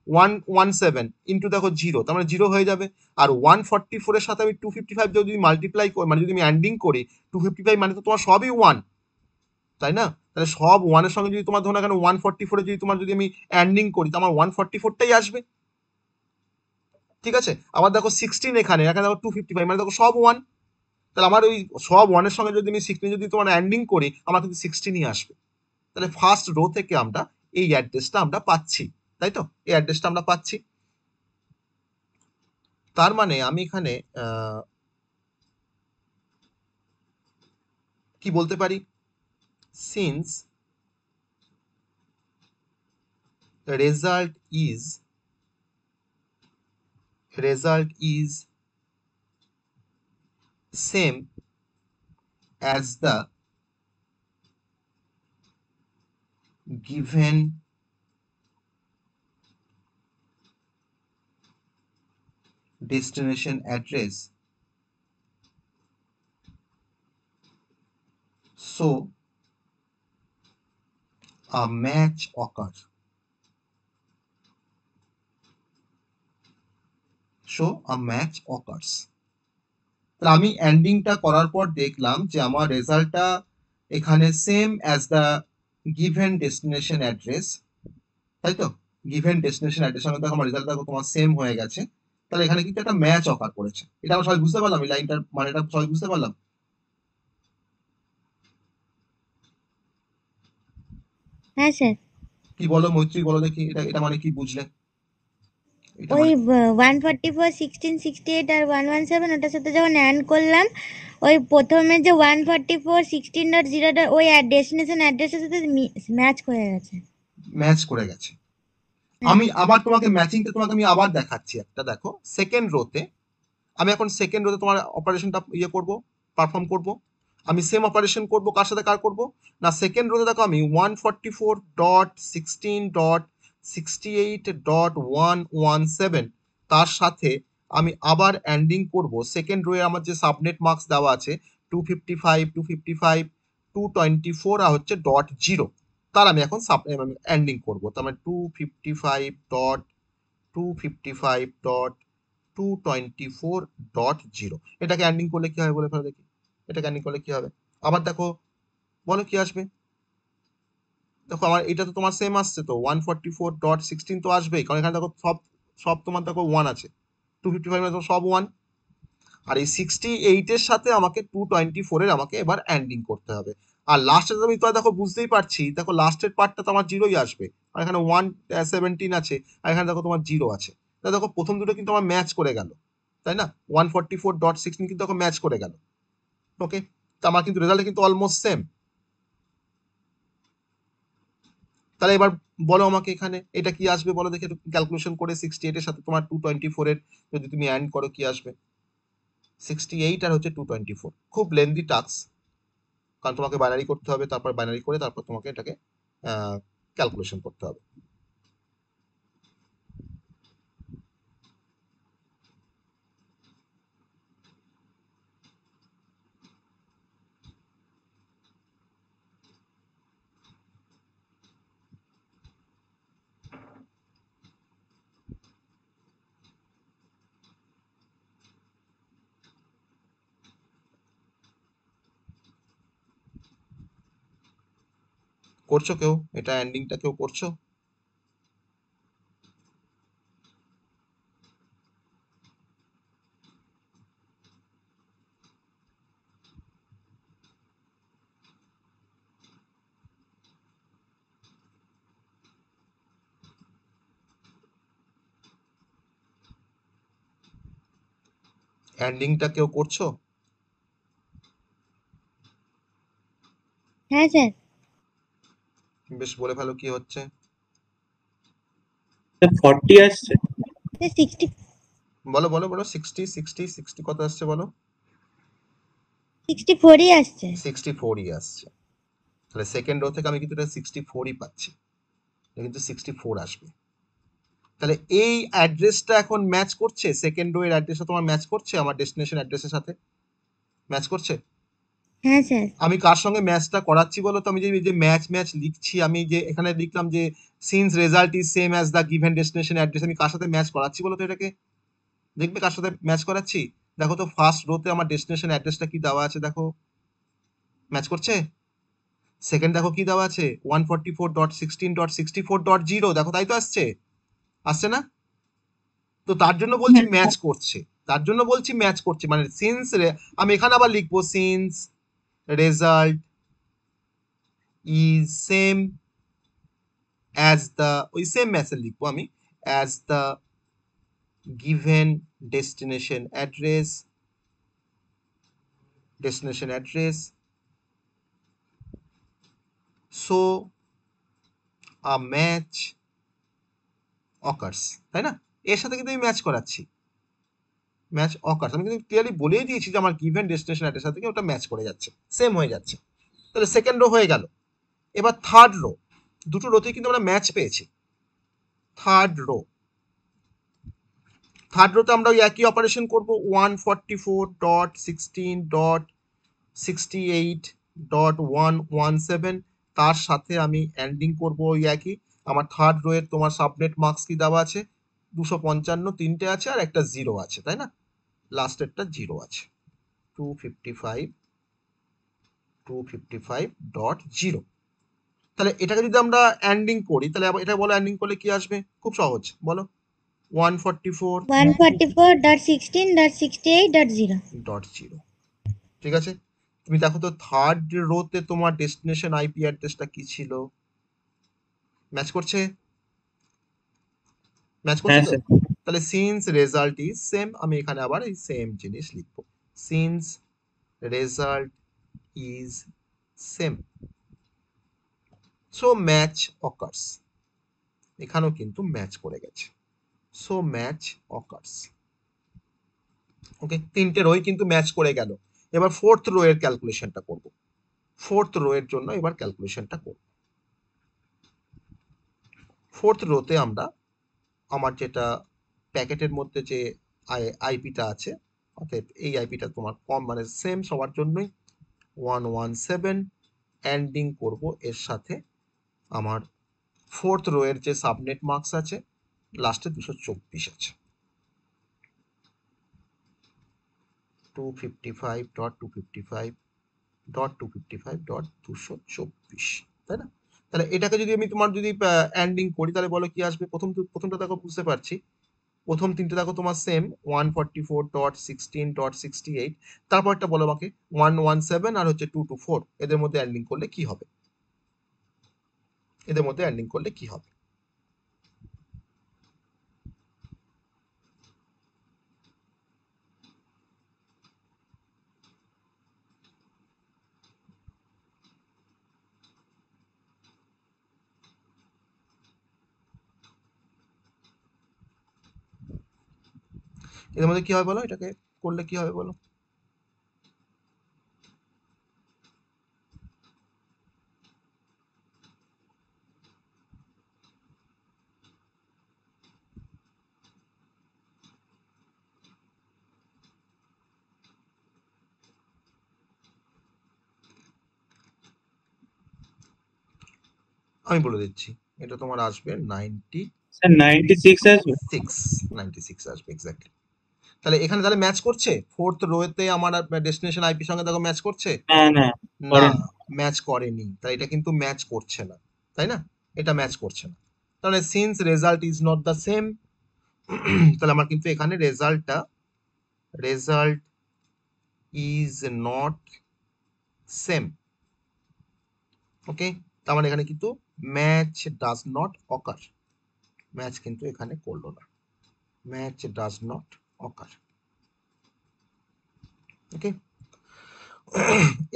[SPEAKER 1] 117 ইন্টু দেখো 0, তার মানে 0 হয়ে যাবে। আর 144 এর সাথে আমি 255 যদি মাল্টিপ্লাই করি, মানে যদি আমি অ্যান্ডিং করি, 255 মানে তো তোমার সবই 1, তাই না? তাহলে সব 1 এর সঙ্গে যদি তোমার ধরো এখানে 144 এ যদি তোমার যদি আমি অ্যান্ডিং করি, তো আমার 144টাই আসবে, ঠিক আছে? আবার দেখো 16 এখানে দেখো 255 মানে দেখো সব 1, তাহলে আমার ওই সব 1 এর সঙ্গে যদি আমি 16 যদি তোমার অ্যান্ডিং করি, আমার কিন্তু 16ই আসবে। তাহলে ফার্স্ট রো থেকে আমরা এই অ্যাড্রেসটা আমরা পাচ্ছি, তাই তো? এই অ্যাড্রেসটা আমরা পাচ্ছি। তার মানে আমি এখানে কি বলতে পারি, since result is same as the given destination address, so a match occurs. তাহলে আমি এন্ডিংটা করার পর দেখলাম যে আমার রেজাল্টটা এখানে same as the given destination address, তাই তো? গিভেন ডেস্টিনেশন অ্যাড্রেস সঙ্গে দেখো আমার রেজাল্ট দেখো তোমার সেম হয়ে গেছে। তাহলে এখানে কিন্তু একটা ম্যাচ অকার করেছে। এটা আমরা সবাই বুঝতে পারলাম, এই লাইনটার মানেটা সবাই বুঝতে পারলাম?
[SPEAKER 4] হ্যাঁ স্যার।
[SPEAKER 1] কি বলো মৈত্রী, বলো দেখি এটা এটা মানে কি বুঝলে? এটা
[SPEAKER 4] ওই
[SPEAKER 1] মানে
[SPEAKER 4] 144 1668 আর 117 ওটার সাথে যখন অ্যাড করলাম, ওই প্রথমে যে 144 16.0 ওই ডেস্টিনেশন অ্যাড্রেসের সাথে ম্যাচ হয়ে গেছে।
[SPEAKER 1] ম্যাচ করে গেছে। আমি আবার তোমাকে ম্যাচিংটা তোমাকে আমি আবার দেখাচ্ছি একটা, দেখো সেকেন্ড রোতে আমি এখন সেকেন্ড রোতে তোমার অপারেশনটা ইয়ে করব, পারফর্ম করব। আমি সেম অপারেশন করব, কার সাথে কার করব না, সেকেন্ড রোতে দেখো আমি 144.16.68.117 তার সাথে আমি আবার অ্যান্ডিং করব। সেকেন্ড রোয়ে আমার যে সাবনেট মার্কস দেওয়া আছে 255 255 224 আর হচ্ছে ডট জিরো, তার আমি এখন অ্যান্ডিং করবো। তার মানে 255.224.0 এটাকে অ্যান্ডিং করলে কি হবে বলে ফেলো দেখি, এটাকে অ্যান্ডিং করলে কি হবে? আবার দেখো, বলো কি আসবে? দেখো আমার এটা তো তোমার সেম আসছে, তো 144.16 তো আসবেই, কারণ এখানে দেখো সব সব তোমার দেখো 1 আছে, 255 মানে সব 1। আর এই 68 এর সাথে আমাকে 224 এর আমাকে এবার অ্যান্ডিং করতে হবে। আর লাস্টে আমি তো দেখো বুঝতেই পারছি, দেখো লাস্টের পার্টটা তো আমার জিরোই আসবে, আর এখানে 117 আছে, আর এখানে দেখো তোমার জিরো আছে। তাই দেখো প্রথম দুটো কিন্তু আমার ম্যাচ করে গেল, তাই না? 144.16 কিন্তু দেখো ম্যাচ করে গেল। ওকে, তো আমার কিন্তু রেজাল্ট কিন্তু অলমোস্ট সেম। তাহলে এবার বলো আমাকে এখানে এটা কি আসবে বলো দেখি, একটু ক্যালকুলেশন করে 68 এর সাথে তোমার 224 এর যদি তুমি অ্যাড করো কি আসবে? 68 আর হচ্ছে 224, খুব লেন্দি টাস্ক, কারণ তোমাকে বাইনারি করতে হবে, তারপর বাইনারি করে তারপর তোমাকে এটাকে ক্যালকুলেশন করতে হবে। করছো কেউ এটা এন্ডিংটা কেউ করছো? এন্ডিংটা কেউ করছো?
[SPEAKER 4] হ্যাঁ স্যার।
[SPEAKER 1] বেশ, বলে ফেলো কি হচ্ছে।
[SPEAKER 2] 40 আসছে।
[SPEAKER 4] 60
[SPEAKER 1] বলো বলো বলো, 60 60 60 কত আসছে বলো?
[SPEAKER 4] 64ই আসছে।
[SPEAKER 1] 64ই আসছে। তাহলে সেকেন্ড রো থেকে আমি কিন্তু এটা 64ই পাচ্ছি, এটা কিন্তু 64 আসবে। তাহলে এই অ্যাড্রেসটা এখন ম্যাচ করছে, সেকেন্ড রো এর অ্যাড্রেসটা তোমার ম্যাচ করছে আমার ডেস্টিনেশন অ্যাড্রেসের সাথে ম্যাচ করছে?
[SPEAKER 4] হ্যাঁ স্যার।
[SPEAKER 1] আমি কার সঙ্গে ম্যাচটা করাচ্ছি বলো তো? আমি যে ম্যাচ লিখছি, আমি যে এখানে লিখলাম যে since result is same as the given destination address, আমি কার সাথে ম্যাচ করাচ্ছি বলো তো এটাকে? দেখবে কার সাথে ম্যাচ করাচ্ছি। দেখো তো ফার্স্ট রোতে আমার ডেস্টিনেশন অ্যাড্রেসটা কি দেওয়া আছে, দেখো ম্যাচ করছে। সেকেন্ড দেখো কি দেওয়া আছে, 144.16.64.0, দেখো তাই তো আসছে, আসছে না? তো তার জন্য বলছি ম্যাচ করছে, তার জন্য বলছি ম্যাচ করছে, মানে সিন্স আমি এখানে আবার লিখবো since result is same as the, ওই সেম ম্যাচে লিখবো আমি, as the given destination address, so a match occurs, তাই না? এর সাথে কিন্তু আমি ম্যাচ করাচ্ছি, ম্যাচ অকার্স, আমি কিন্তু ক্লিয়ারলি বলেই দিয়েছি যে আমার গিভেন ডেস্টিনেশন অ্যাড্রেস থেকে ওটা ম্যাচ করে যাচ্ছে, সেম হয়ে যাচ্ছে। তাহলে সেকেন্ড রো হয়ে গেল। এবার থার্ড রো, দুটো রোতেই কিন্তু আমরা ম্যাচ পেয়েছি। থার্ড রোতে আমরা ওই একই অপারেশন করবো, 144.16.68.117, তার সাথে আমি এন্ডিং করবো ওই একই। আমার থার্ড রো এর তোমার সাবনেট মার্কস কি দেওয়া আছে, 255 তিনটে আছে আর একটা জিরো আছে, তাই না? লাস্টেরটা জিরো আছে, 255.0। তাহলে এটাকে যদি আমরা এন্ডিং করি, তাহলে এটা বলো এন্ডিং করলে কি আসবে? খুব সহজ, বলো।
[SPEAKER 4] 144.16.68.0।
[SPEAKER 1] ঠিক আছে। তুমি দেখো তো থার্ড রোতে তোমার ডেস্টিনেশন আইপি অ্যাড্রেসটা কি ছিল? ম্যাচ করছে, ম্যাচ করছে তো? তাহলে সিন্স রেজাল্ট ইজ সেম, আমি এখানে আবার এই সেম জিনিস লিখবো, since result is same, so match occurs. এখানেও কিন্তু ম্যাচ করে গেছে, সো ম্যাচ অকার্স। ওকে, তিনটে রোই কিন্তু ম্যাচ করে গেল। এবার ফোর্থ রো এর ক্যালকুলেশনটা করব, ফোর্থ রো এর জন্য এবার ক্যালকুলেশনটা করব। ফোর্থ রোতে আমরা আমার যেটা প্যাকেটের মধ্যে যে আইপিটা আছে, অর্থাৎ এই আইপিটা তোমার কম, মানে সেম সবার জন্যই, 117 এন্ডিং করব এর সাথে আমার ফোর্থ রো এর যে সাবনেট মার্কস আছে, লাস্টে 224 আছে, 255.255.255.224, তাই না? তাহলে এটাকে যদি আমি তোমার যদি এন্ডিং করি, তাহলে বলো কি আসবে? প্রথমটা দেখো বুঝতে পারছি, প্রথম তিনটে দেখো তোমার সেম, 144.16.68, তারপরটা বলো আমাকে 117 আর হচ্ছে 224, এদের মধ্যে এন্ডিং করলে কি হবে? এদের মধ্যে এন্ডিং করলে কি হবে? এদের মধ্যে কি হবে বলো, এটাকে করলে কি হবে বলো? আমি বলে দিচ্ছি, এটা তোমার আসবে 96 আসবে এক্স্যাক্টলি। তাহলে এখানে তাহলে ম্যাচ করছে, ফোর্থ রোতে আমার ডেস্টিনেশন আইপি সঙ্গে দেখো ম্যাচ করছে না, ম্যাচ করেনি, তাই এটা কিন্তু ম্যাচ করছে না, তাই না? এটা ম্যাচ করছে না, তাহলে since result is not the same, তাহলে আমার কিন্তু এখানে রেজাল্ট ইজ নট সেম। ওকে, তার মানে এখানে কিন্তু match does not ochre, match কিন্তু এখানে করলো না, ম্যাচ ডাজ নট অকার। ওকে,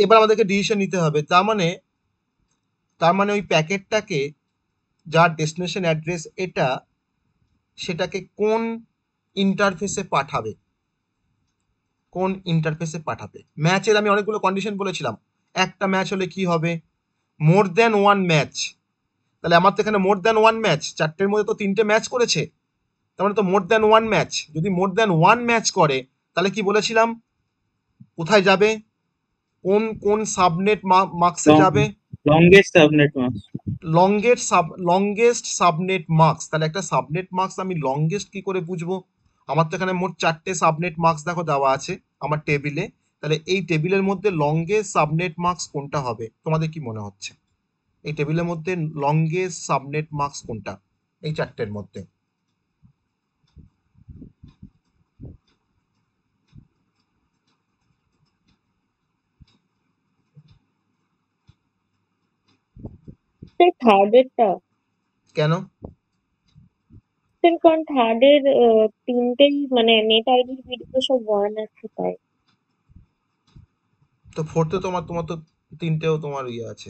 [SPEAKER 1] এবার আমাদেরকে ডিসিশন নিতে হবে, তার মানে ওই প্যাকেটটাকে, যার ডেস্টিনেশন অ্যাড্রেস এটা, সেটাকে কোন ইন্টারফেসে পাঠাবে, কোন ইন্টারফেসে পাঠাবে। ম্যাচের আমি অনেকগুলো কন্ডিশন বলেছিলাম, একটা ম্যাচ হলে কি হবে, মোর দ্যান ওয়ান ম্যাচ, তাহলে আমার তো এখানে মোর দ্যান ওয়ান ম্যাচ, চারটের মধ্যে তো তিনটে ম্যাচ করেছে, তার মানে তো মোর দ্যান ওয়ান ম্যাচ। যদি মোর দ্যান ওয়ান ম্যাচ করে, তাহলে কি বলেছিলাম, কোথায় যাবে, কোন কোন সাবনেট মার্কসে যাবে?
[SPEAKER 5] Longest subnet marks.
[SPEAKER 1] Longest subnet marks. তাহলে একটা সাবনেট মার্কস আমি লংগেস্ট কি করে বুঝবো? আমার তো এখানে মোট 4টে সাবনেট মার্কস দেখো দেওয়া আছে আমার টেবিলে। তাহলে এই টেবিলের মধ্যে লংগেস্ট সাবনেট মার্কস কোনটা হবে? তোমাদের কি মনে হচ্ছে এই টেবিলের মধ্যে লংগেস্ট সাবনেট মার্কস কোনটা এই 4টের মধ্যে?
[SPEAKER 6] স্যার থার্ডেরটা।
[SPEAKER 1] কেন?
[SPEAKER 6] স্যার কারণ থার্ডের তিনটেই মানে নেট আইডির ভিডিও সব ওয়ান আছে তাই।
[SPEAKER 1] তো ফোর্থে তোমার তোমার তো 3টেও তোমার ইয়ে আছে।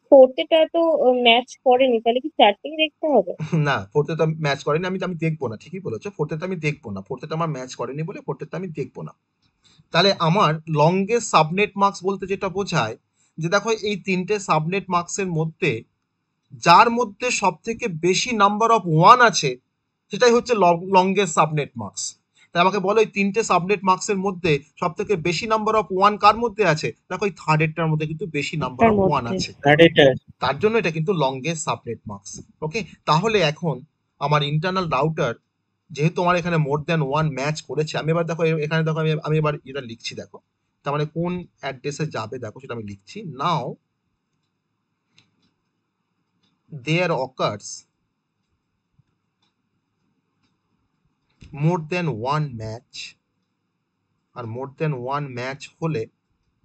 [SPEAKER 6] ফোর্থেটা তো ম্যাচ করেনি, তাহলে কি চারটেই দেখতে হবে?
[SPEAKER 1] না, ফোর্থে তো ম্যাচ করেনি, আমি দেখবো না। ঠিকই বলেছো, ফোর্থে তো আমি দেখবো না, ফোর্থে তো আমার ম্যাচ করেনি বলে ফোর্থে তো আমি দেখবো না। তাহলে আমার লংগেস্ট সাবনেট মার্কস বলতে যেটা বোঝায় যে দেখো এই 3টে সাবনেট মার্কসের মধ্যে যার মধ্যে সব থেকে বেশি নাম্বার অফ ওয়ান আছে সেটাই হচ্ছে লংগেস্ট সাবনেট মার্কস। তাই আমাকে বলো এই 3টে সাবনেট মার্কসের মধ্যে সব থেকে বেশি নাম্বার অফ ওয়ান কার মধ্যে আছে? দেখো এই থার্ডেরটার মধ্যে কিন্তু বেশি নাম্বার অফ ওয়ান আছে, তার জন্য এটা কিন্তু লংগেস্ট সাবনেট মার্কস। ওকে, তাহলে এখন আমার ইন্টারনাল রাউটার যেহেতু আমার এখানে মোর দ্যান ওয়ান ম্যাচ করেছে, আমি এবার দেখো এখানে দেখো আমি এবার এটা লিখছি, দেখো তার মানে কোন অ্যাড্রেসে যাবে দেখো সেটা আমি লিখছি। Now there occurs more than one match, আর মোর দ্যান ওয়ান ম্যাচ হলে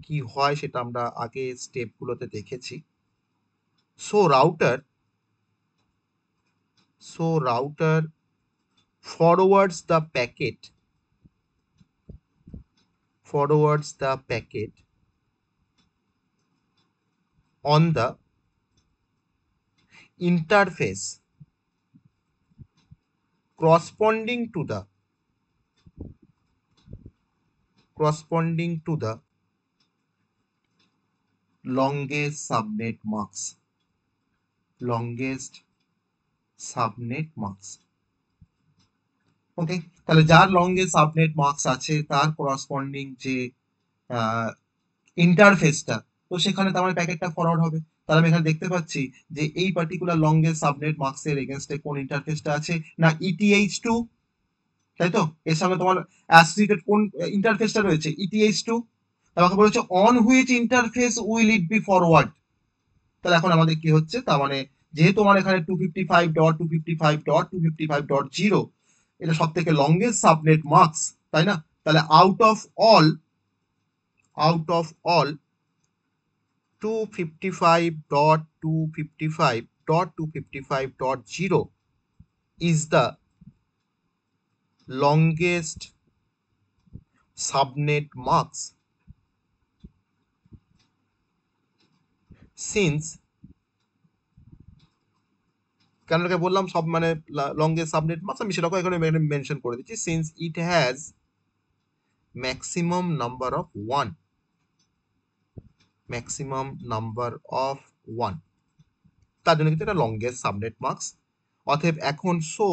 [SPEAKER 1] কি হয় সেটা আমরা আগে স্টেপগুলোতে দেখেছি। So router forwards the packet on the interface corresponding to the longest subnet marks. ওকে, তাহলে যার লংগেস্ট সাবনেট মার্কস আছে তার করসপন্ডিং যে ইন্টারফেসটা, তো সেখানে তো আমার প্যাকেটটা ফরওয়ার্ড হবে। তাহলে আমি এখানে দেখতে পাচ্ছি যে এই পার্টিকুলার লংগেস্ট সাবনেট মার্কসের এগেনস্টে কোন ইন্টারফেসটা আছে না ETH2, তাই তো? এর সঙ্গে তোমার অ্যাসোসিয়েটেড কোন ইন্টারফেসটা রয়েছে? ETH2। আমাকে বলেছে on which interface will it be forward. তাহলে এখন আমাদের কি হচ্ছে, তার মানে যেহেতু আমার এখানে 255.255.255.0 এটা সব থেকে লংগেস্ট সাবনেট মার্কস, তাই না? তাহলে out of all 255.255.255.0 is the longest subnet marks since, কেন বললাম সব মানে লংগেস্ট সাবনেট মার্কস, আমি সেটাকে এখানে মেনশন করে দিচ্ছি, since it has maximum number of 1, তার জন্য কিন্তু এটা লংগেস্ট সাবনেট মার্কস। অতএব এখন so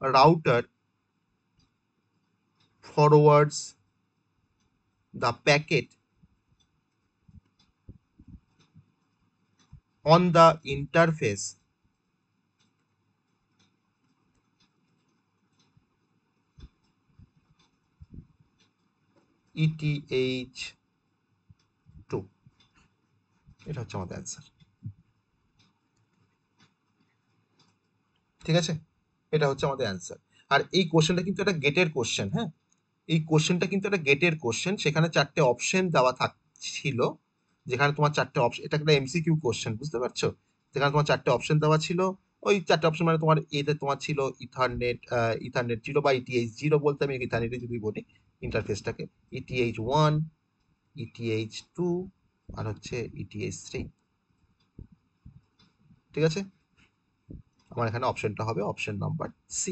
[SPEAKER 1] router forwards the packet on the interface ETH2। এটা হচ্ছে আমাদের অ্যান্সার। ঠিক আছে, এটা হচ্ছে আমাদের অ্যান্সার। আর এই কোশ্চেনটা কিন্তু একটা গেটের কোশ্চেন। হ্যাঁ, এই কোশ্চেনটা কিন্তু একটা গেটের কোশ্চেন, সেখানে 4টে অপশন দেওয়া ছিল, যেখানে তোমার 4টে অপশন, এটা একটা MCQ কোশ্চেন, বুঝতে পারছো? যেখানে তোমার 4টে অপশন দেওয়া ছিল, ওই 4টে অপশন মানে তোমার এতে তোমার ছিল ইথারনেট 0 বা ETH0 বলতে আমি ইথারনেটে যদি বলি ইন্টারফেসটাকে, ETH1, ETH2 আর হচ্ছে ETH3। ঠিক আছে, আমার এখানে অপশনটা হবে অপশন নাম্বার সি।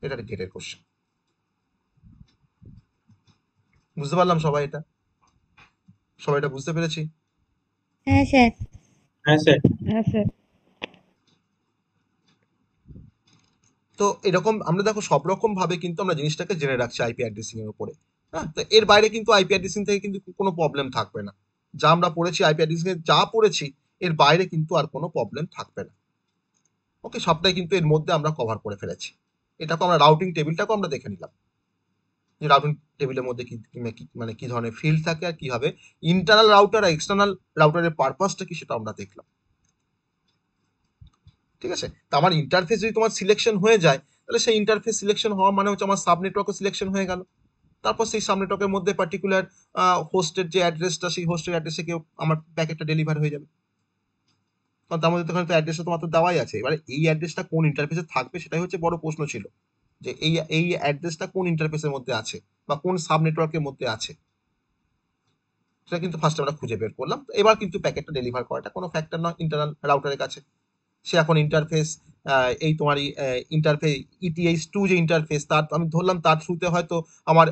[SPEAKER 1] এটা একটা গেটের কোশ্চেন। বুঝতে পারলাম সবাই? এটা বুঝতে পেরেছি?
[SPEAKER 4] হ্যাঁ স্যার।
[SPEAKER 5] হ্যাঁ স্যার।
[SPEAKER 6] হ্যাঁ স্যার।
[SPEAKER 1] তো এরকম আমরা দেখো সব রকম ভাবে কিন্তু আমরা জিনিসটাকে জেনে রাখছি আইপি অ্যাড্রেসিং এর উপরে। হ্যাঁ, তো এর বাইরে কিন্তু আইপি অ্যাড্রেসিং থেকে কিন্তু কোনো প্রবলেম থাকবে না। যা আমরা পড়েছি আইপি অ্যাড্রেসিং এ যা পড়েছি এর বাইরে কিন্তু আর কোনো প্রবলেম থাকবে না। ওকে, সবটাই কিন্তু এর মধ্যে আমরা কভার করে ফেলেছি। এটাকে আমরা রাউটিং টেবিলটাকে আমরা দেখে নিলাম যে রাউটিং টেবিলের মধ্যে মানে কি ধরনের ফিল্ড থাকে আর কিভাবে ইন্টারনাল রাউটার আর এক্সটার্নাল রাউটারের পারপাসটা কি সেটা আমরা দেখলাম। ঠিক আছে, তো আমার ইন্টারফেস যদি তোমার সিলেকশন হয়ে যায় তাহলে সেই ইন্টারফেস সিলেকশন হওয়া মানে হচ্ছে আমার সাব নেটওয়ার্কও সিলেকশন হয়ে গেল। তারপর সেই সাব নেটওয়ার্কের মধ্যে পার্টিকুলার হোস্টের যে অ্যাড্রেসটা সেই হোস্টের অ্যাড্রেসে কেউ আমার প্যাকেটটা ডেলিভার হয়ে যাবে, কারণ তার মধ্যে তো অ্যাড্রেসটা তোমার তো দেওয়াই আছে। এবারে এই অ্যাড্রেসটা কোন ইন্টারফেসে থাকবে সেটাই হচ্ছে বড় প্রশ্ন ছিল, যে এই অ্যাড্রেসটা কোন ইন্টারফেসের মধ্যে আছে বা কোন সাব নেটওয়ার্কের মধ্যে আছে, সেটা কিন্তু ফার্স্ট আমরা খুঁজে বের করলাম। এবার কিন্তু প্যাকেটটা ডেলিভার করাটা কোনো ফ্যাক্টর নয় ইন্টারনাল রাউটারের কাছে। সে এখন ইন্টারফেস এই তোমার ইন্টারফেস ETH2 যে ইন্টারফেস তার আমি ধরলাম তার থ্রুতে হয়তো আমার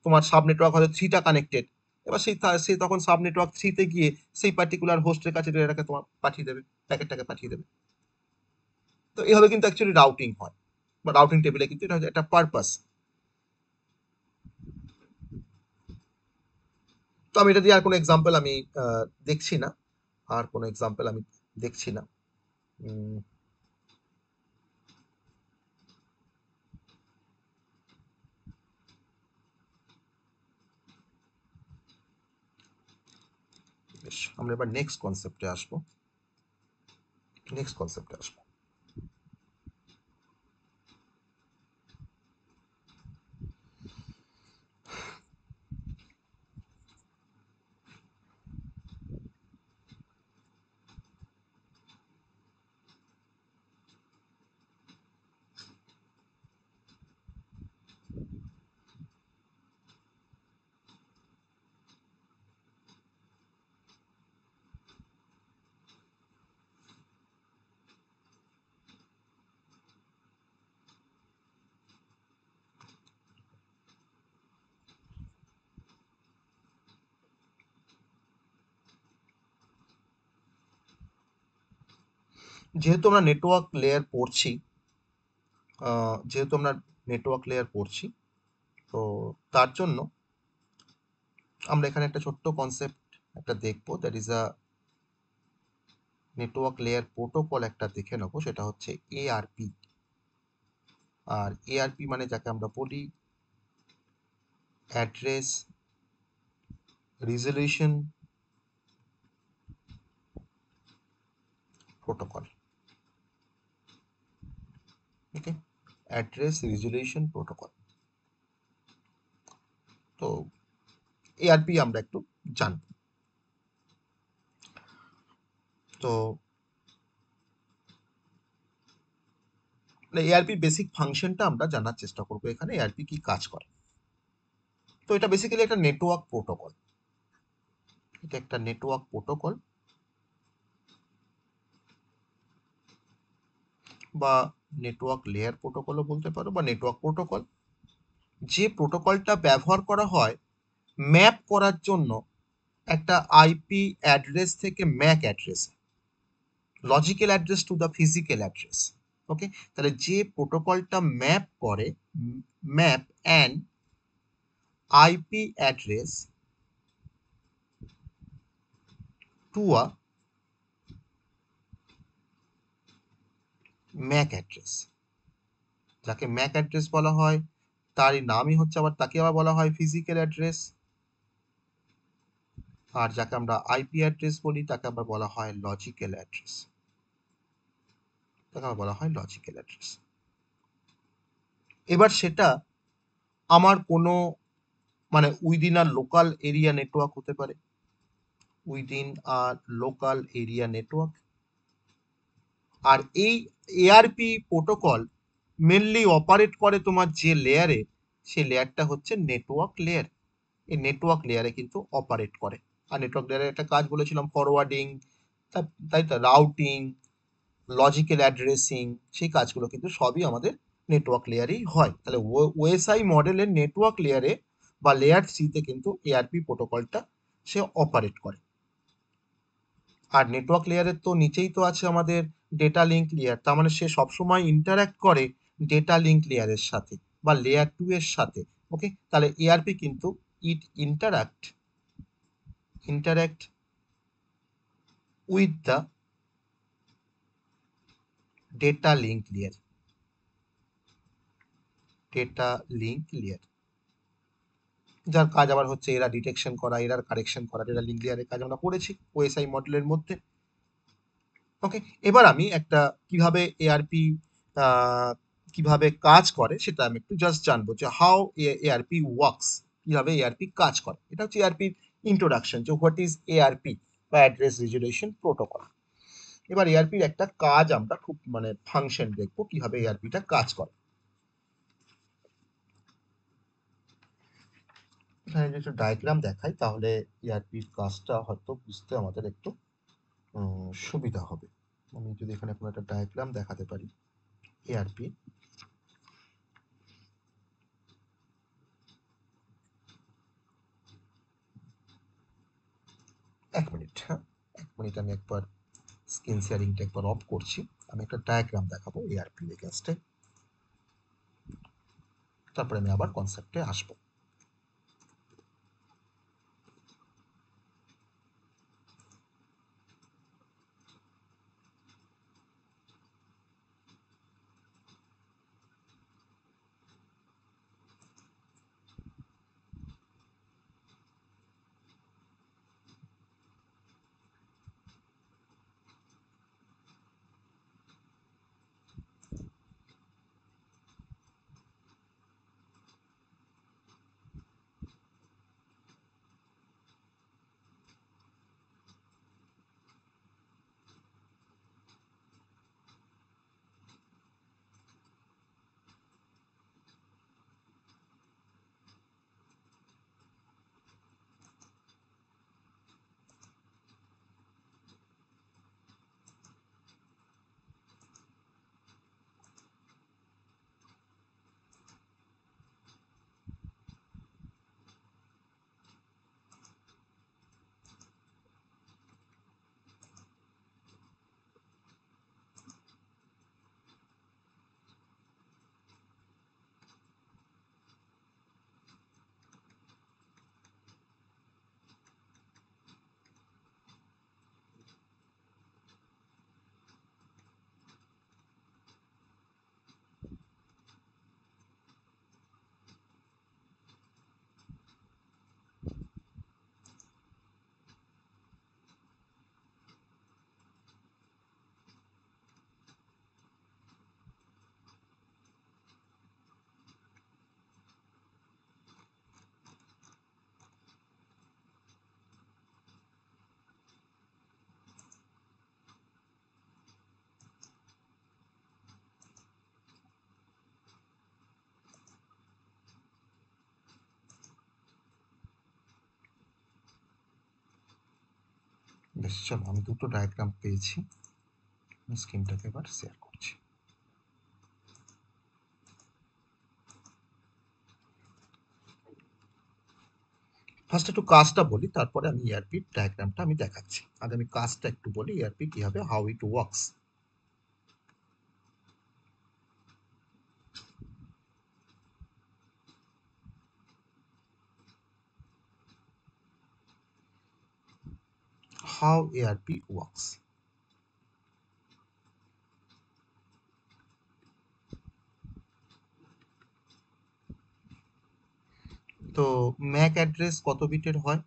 [SPEAKER 1] তোমার সাব নেটওয়ার্ক হয়তো 3টা কানেক্টেড। এবার সে তখন সাব নেটওয়ার্ক 3তে গিয়ে সেই পার্টিকুলার হোস্টের কাছে ডেটাটাকে তোমার পাঠিয়ে দেবে, প্যাকেটটাকে পাঠিয়ে দেবে। তো এইভাবে কিন্তু অ্যাকচুয়ালি রাউটিং হয়, বা রাউটিং টেবিলে কিন্তু এটা হচ্ছে একটা পারপাস। তো আমি এটা দিয়ে আর কোনো এক্সাম্পল আমি দেখছি না, আর কোনো এক্সাম্পল আমি দেখছি না। বেশ, আমরা এবার নেক্সট কনসেপ্টে আসবো। যেহেতু আমরা নেটওয়ার্ক লেয়ার পড়ছি, তো তার জন্য আমরা এখানে একটা ছোট্ট কনসেপ্ট একটা দেখবো, that is a network layer protocol একটা দেখে নেবো, সেটা হচ্ছে ARP। আর ARP মানে যাকে আমরা বলি অ্যাড্রেস রিজলিউশন প্রোটোকল। ওকে, অ্যাড্রেস রিজলিউশন প্রোটোকল। তো ARP আমরা একটু জানব। তো ARP বেসিক ফাংশনটা আমরা জানার চেষ্টা করবো এখানে, ARP কি কাজ করে। তো এটা বেসিক্যালি একটা নেটওয়ার্ক প্রোটোকল, এটা একটা নেটওয়ার্ক প্রোটোকল বা নেটওয়ার্ক লেয়ার প্রোটোকলও বলতে পারো, বা নেটওয়ার্ক প্রোটোকল, যে প্রোটোকলটা ব্যবহার করা হয় ম্যাপ করার জন্য একটা আইপি অ্যাড্রেস থেকে MAC address, logical address to the physical address. Okay, তাহলে যে প্রোটোকলটা ম্যাপ করে map an IP address to a MAC address, যাকে ম্যাক অ্যাড্রেস বলা হয় তারই নামই হচ্ছে আবার তাকে আবার বলা হয় ফিজিক্যাল অ্যাড্রেস। আর যাকে আমরা আইপি অ্যাড্রেস বলি তাকে আবার বলা হয় লজিক্যাল অ্যাড্রেস, এবার সেটা আমার কোনো মানে উইদিন আর লোকাল এরিয়া নেটওয়ার্ক হতে পারে, আর এই এআরপি প্রোটোকল মেনলি অপারেট করে তোমার যে লেয়ারে, সেই লেয়ারটা হচ্ছে নেটওয়ার্ক লেয়ার। এই নেটওয়ার্ক লেয়ারে কিন্তু অপারেট করে। আর নেটওয়ার্ক লেয়ারের একটা কাজ বলেছিলাম ফরওয়ার্ডিং, তাই তো, রাউটিং, লজিক্যাল অ্যাড্রেসিং, সেই কাজগুলো কিন্তু সবই আমাদের নেটওয়ার্ক লেয়ারেই হয়। তাহলে ওএসআই মডেলের নেটওয়ার্ক লেয়ারে বা লেয়ার 3তে কিন্তু এআরপি প্রোটোকলটা সে অপারেট করে। আর নেটওয়ার্ক লেয়ারের তো নিচেই তো আছে আমাদের ডেটা লিঙ্ক লেয়ার, তার মানে সে সবসময় ইন্টারাক্ট করে ডেটা লিঙ্ক লেয়ারের সাথে বা লেয়ার 2 এর সাথে, ওকে, তাহলে এআরপি কিন্তু it interact with the data link layer, যার কাজ আবার হচ্ছে এরা ডিটেকশন করা, এরার কারেকশন করা। ডেটা লিঙ্ক লেয়ারের কাজ আমরা করেছি ওএসআই মডেলের মধ্যে। ওকে, এবার আমি একটা কিভাবে এআরপি কিভাবে কাজ করে সেটা আমি একটু জাস্ট জানবো, যে হাউ এআরপি ওয়ার্কস, কিভাবে এআরপি কাজ করে। এটা হচ্ছে এআরপির ইন্ট্রোডাকশন, যে হোয়াট ইজ এআরপি বা অ্যাড্রেস রেজুলেশন প্রোটোকল। এবার এআরপির একটা কাজ আমরা খুব মানে ফাংশন দেখবো কিভাবে এআরপিটা কাজ করে। এখানে যদি একটু ডায়াগ্রাম দেখাই তাহলে এআরপির কাজটা হয়তো বুঝতে আমাদের একটু সুবিধা হবে। আমি যদি এখানে কোনো একটা ডায়াগ্রাম দেখাতে পারি এআরপি, এক মিনিট, হ্যাঁ 1 মিনিট, আমি একবার স্ক্রিন শেয়ারিংটা একবার অফ করছি। আমি একটা ডায়াগ্রাম দেখাবো এআরপি এগেইনস্টে, তারপরে আমি আবার কনসেপ্টে আসবো। বেশ, চলো আমি দুটো ডায়াগ্রাম পেয়েছি, স্ক্রিনটাকে এবার শেয়ার করছি। ফার্স্ট একটু কাজটা বলি, তারপরে আমি এআরপির ডায়াগ্রামটা আমি দেখাচ্ছি। আগে আমি কাজটা একটু বলি, এআরপি কিভাবে, how it works. How ARP works. তো ম্যাক অ্যাড্রেস কত বিটের হয়?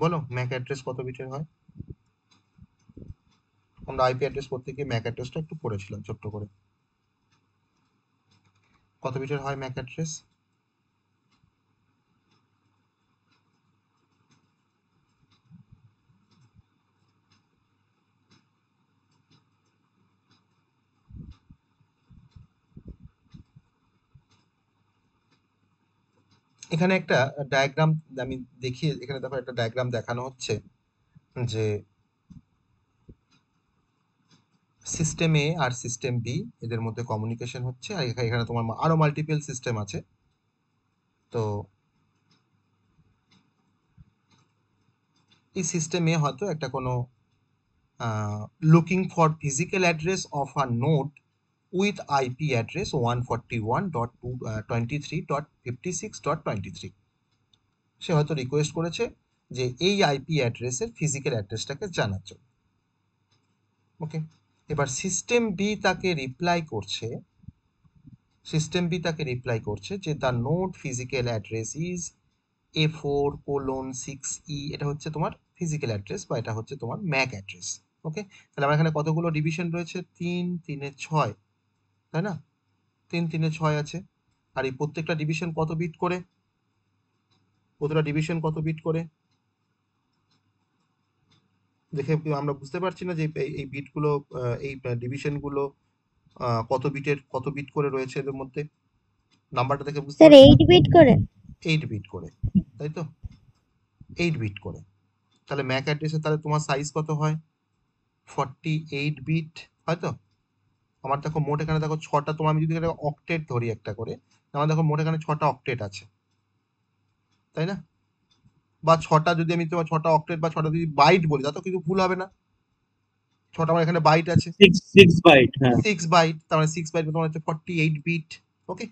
[SPEAKER 1] বলো ম্যাক অ্যাড্রেস কত বিটের হয়? আমরা আইপি অ্যাড্রেস করতে গিয়ে ম্যাক অ্যাড্রেসটা একটু পড়েছিলাম ছোট্ট করে। কত বিটের হয় ম্যাক অ্যাড্রেস? এখানে একটা ডায়াগ্রাম আমি দেখি, এখানে দেখো একটা ডায়াগ্রাম দেখানো হচ্ছে যে সিস্টেম এ আর সিস্টেম বি এদের মধ্যে কমিউনিকেশন হচ্ছে, আর এখানে তোমার আরো মাল্টিপল সিস্টেম আছে। তো এই সিস্টেমে হয়তো একটা কোনো looking for physical address of a node with IP address 141.23.56.23, সে হয়তো রিকোয়েস্ট করেছে যে এই আইপি অ্যাড্রেসের ফিজিক্যাল অ্যাড্রেসটাকে জানার জন্য। ওকে, এবার সিস্টেম বি তাকে রিপ্লাই করছে, যে the node physical address is A4:6E, এটা হচ্ছে তোমার ফিজিক্যাল অ্যাড্রেস বা এটা হচ্ছে তোমার ম্যাক অ্যাড্রেস। ওকে, তাহলে আমার এখানে কতগুলো ডিভিশন রয়েছে? 3, 3 এ 6, তাই না? 3, 3 এ 6 আছে। আর এই প্রত্যেকটা ডিভিশন কত বিট করে? প্রতিটা ডিভিশন কত বিট করে দেখে আমরা বুঝতে পারছি না যে এই বিটগুলো, এই ডিভিশনগুলো কত বিট করে রয়েছে এদের মধ্যে? নাম্বারটা দেখে বুঝতে
[SPEAKER 4] স্যার
[SPEAKER 1] পারছি
[SPEAKER 4] 8 বিট করে।
[SPEAKER 1] 8 বিট করে, তাই তো? 8 বিট করে। তাহলে ম্যাক অ্যাড্রেসে তাহলে তোমার সাইজ কত হয়? 48 বিট, হয়তো? আমার দেখো মোট এখানে দেখো 6টা, তোমার আমি যদি এটা অক্টেট ধরি একটা করে, আমার দেখো মোট এখানে 6টা অক্টেট আছে, তাই না? বা 6টা যদি আমি তোমার 6টা অক্টেট বা 6টা যদি বাইট বলি তাতেও কিন্তু ভুল হবে না। 6টা আমার এখানে বাইট আছে,
[SPEAKER 5] 6 বাইট, হ্যাঁ
[SPEAKER 1] 6 বাইট, তার মানে 6 বাইট তোমার হচ্ছে 48 বিট। Okay,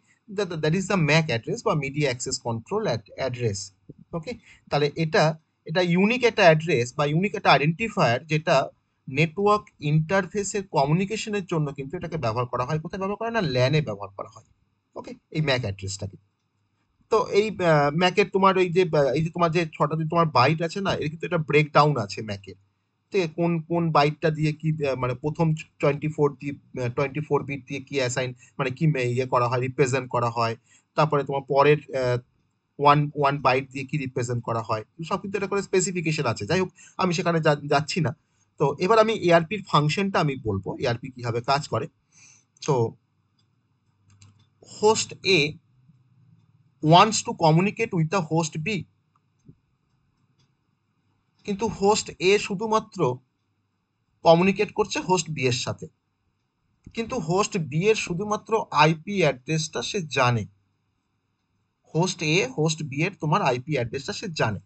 [SPEAKER 1] that is the MAC address বা media access control address. Okay, তাহলে এটা ইউনিক একটা অ্যাড্রেস বা ইউনিক একটা আইডেন্টিফায়ার, যেটা নেটওয়ার্ক ইন্টারফেসের কমিউনিকেশনের জন্য কিন্তু এটাকে ব্যবহার করা হয়। কোথায় ব্যবহার করা হয়? না, ল্যানে ব্যবহার করা হয়। ওকে, এই ম্যাক অ্যাড্রেসটাকে। তো এই ম্যাকের তোমার এই যে তোমার যে 6টা যে তোমার বাইট আছে না, এর কিন্তু একটা ব্রেকডাউন আছে ম্যাকের। ঠিক আছে, কোন কোন বাইটটা দিয়ে কি মানে প্রথম 24 বিট দিয়ে কি অ্যাসাইন, মানে কি ইয়ে করা হয়, রিপ্রেজেন্ট করা হয়। তারপরে তোমার পরের ওয়ান বাইট দিয়ে কি রিপ্রেজেন্ট করা হয়, সব কিন্তু এটা করে স্পেসিফিকেশন আছে। যাই হোক, আমি সেখানে যাচ্ছি না। তো এবার আমি এআরপির ফাংশনটা আমি বলবো, এআরপি কিভাবে কাজ করে। তো host A wants to communicate with the host B, কিন্তু হোস্ট এ শুধুমাত্র কমিউনিকেট করছে হোস্ট বি এর সাথে, কিন্তু হোস্ট বি এর শুধুমাত্র আইপি অ্যাড্রেসটা সে জানে। হোস্ট এ হোস্ট বি এর তোমার আইপি অ্যাড্রেসটা সে জানে।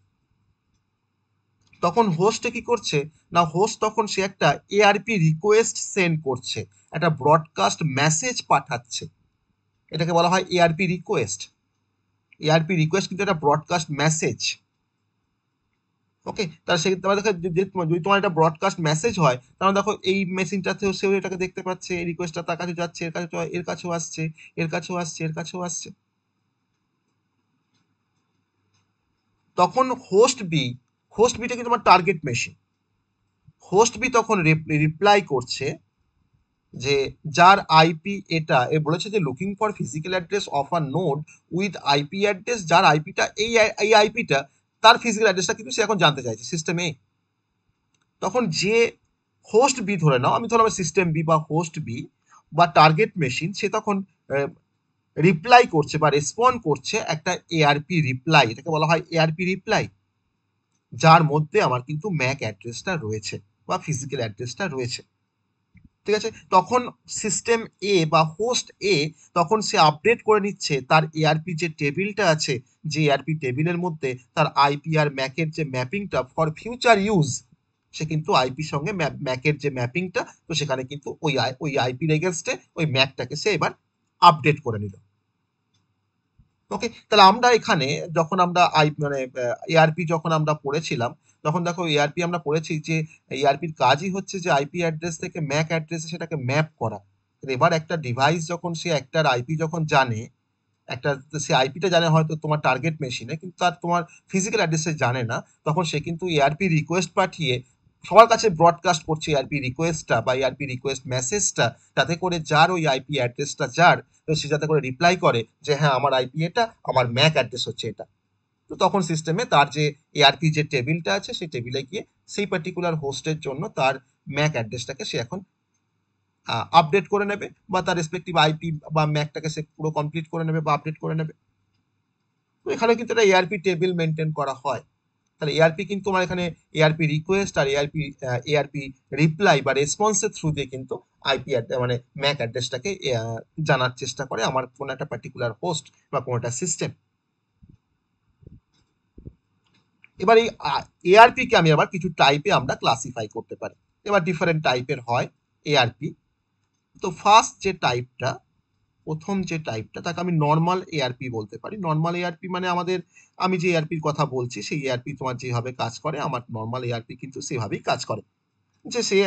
[SPEAKER 1] তখন হোস্টে কি করছে না, হোস্ট তখন সে একটা এআরপি রিকোয়েস্ট সেন্ড করছে, একটা ব্রডকাস্ট মেসেজ পাঠাচ্ছে, এটাকে বলা হয় এআরপি রিকোয়েস্ট। এআরপি রিকোয়েস্ট কিন্তু একটা ব্রডকাস্ট মেসেজ। ওকে, তাহলে সেক্ষেত্রে দেখো যদি তোমার একটা ব্রডকাস্ট মেসেজ হয়, তাহলে দেখো এই মেসেজটাতেও সেও এটাকে দেখতে পাচ্ছে, এই রিকোয়েস্টটা তার কাছে যাচ্ছে, এর কাছেও আসছে, এর কাছেও আসছে, এর কাছেও আসছে। তখন হোস্ট বিটা কিন্তু তোমার টার্গেট মেশিন। হোস্ট বি তখন রিপ্লাই করছে যে যার আইপি এটা, এ বলেছে যে looking for physical address of a node with IP address, যার আইপিটা এই আইপিটা, তার ফিজিক্যাল অ্যাড্রেসটা কিন্তু সে এখন জানতে চাইছে সিস্টেমে। তখন যে হোস্ট বি ধরে নাও, আমি ধরলাম সিস্টেম বি বা হোস্ট বি বা টার্গেট মেশিন, সে তখন রিপ্লাই করছে বা রেসপন্ড করছে একটা এআরপি রিপ্লাই, এটাকে বলা হয় এআরপি রিপ্লাই, যার মধ্যে আমার কিন্তু ম্যাক অ্যাড্রেসটা রয়েছে বা ফিজিক্যাল অ্যাড্রেসটা রয়েছে। ঠিক আছে, তখন সিস্টেম এ বা হোস্ট এ তখন সে আপডেট করে নিচ্ছে তার এআরপি যে টেবিলটা আছে, যে এআরপি টেবিলের মধ্যে তার আইপি আর ম্যাকের যে ম্যাপিংটা ফর ফিউচার ইউজ, সে কিন্তু আইপির সঙ্গে ম্যাকের যে ম্যাপিংটা, তো সেখানে কিন্তু ওই আইপির এগেনস্টে ওই ম্যাকটাকে সে এবার আপডেট করে নিল। ওকে, তাহলে আমরা এখানে যখন আমরা মানে এআরপি যখন আমরা পড়েছিলাম, তখন দেখো এআরপি আমরা পড়েছি যে এআরপির কাজই হচ্ছে যে আইপি অ্যাড্রেস থেকে ম্যাক অ্যাড্রেসে সেটাকে ম্যাপ করা। এবার একটা ডিভাইস যখন সে একটার আইপি যখন জানে, একটা সে আইপিটা জানে হয়তো তোমার টার্গেট মেশিনে, কিন্তু তার তোমার ফিজিক্যাল অ্যাড্রেসে জানে না, তখন সে কিন্তু এআরপি রিকোয়েস্ট পাঠিয়ে সবার কাছে ব্রডকাস্ট করছে এআরপি রিকোয়েস্টটা বা এআরপি রিকোয়েস্ট মেসেজটা, যাতে করে যার ওই আইপি অ্যাড্রেসটা যার, তো সে যাতে করে রিপ্লাই করে যে হ্যাঁ আমার আইপি এটা, আমার ম্যাক অ্যাড্রেস হচ্ছে এটা। তো তখন সিস্টেমে তার যে এআরপি যে টেবিলটা আছে, সেই টেবিলে গিয়ে সেই পার্টিকুলার হোস্টের জন্য তার ম্যাক অ্যাড্রেসটাকে সে এখন আপডেট করে নেবে, বা তার রেসপেক্টিভ আইপি বা ম্যাকটাকে সে পুরো কমপ্লিট করে নেবে বা আপডেট করে নেবে। তো এখানে কিন্তু একটা এআরপি টেবিল মেনটেন করা হয়। তাহলে এআরপি কিন্তু আমার এখানে এআরপি রিকোয়েস্ট আর এআরপি রিপ্লাই বা রেসপন্সের থ্রু দিয়ে কিন্তু আইপি মানে ম্যাক অ্যাড্রেসটাকে জানার চেষ্টা করে আমার কোনো একটা পার্টিকুলার হোস্ট বা কোনো একটা সিস্টেম। এবার এই এআরপি কে আমি আবার কিছু টাইপে আমরা ক্লাসিফাই করতে পারি। এবার ডিফারেন্ট টাইপের হয় এআরপি। তো ফার্স্ট যে টাইপটা, প্রথম যে টাইপটা, তাকে আমি নর্মাল এআরপি বলতে পারি। নর্মাল এআরপি মানে আমি যে এআরপির কথা বলছি সেই এআরপি তোমার যেভাবে কাজ করে, আমার নর্মাল এআরপি কিন্তু সেভাবেই কাজ করে, যে সে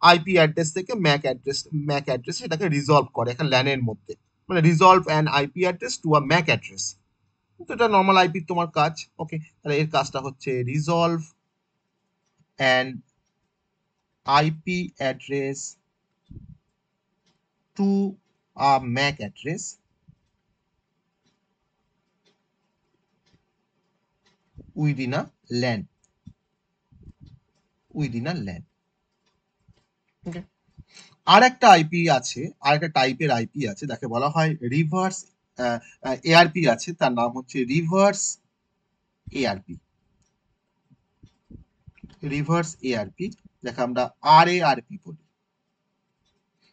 [SPEAKER 1] আইপি অ্যাড্রেস থেকে ম্যাক অ্যাড্রেস সেটাকে রিজলভ করে একটা ল্যানের মধ্যে, মানে resolve an IP address to a MAC address. তো এটা নর্মাল আইপি তোমার কাজ। ওকে, তাহলে এর কাজটা হচ্ছে resolve an IP address to a MAC address within a LAN, within a LAN. Okay, আর একটা আইপি আছে, আর একটা টাইপের আইপি আছে, যাকে বলা হয় রিভার্স এআরপি আছে, তার নাম হচ্ছে রিভার্স এআরপি। রিভার্স এআরপি, যাকে আমরা আরএআরপি বলি।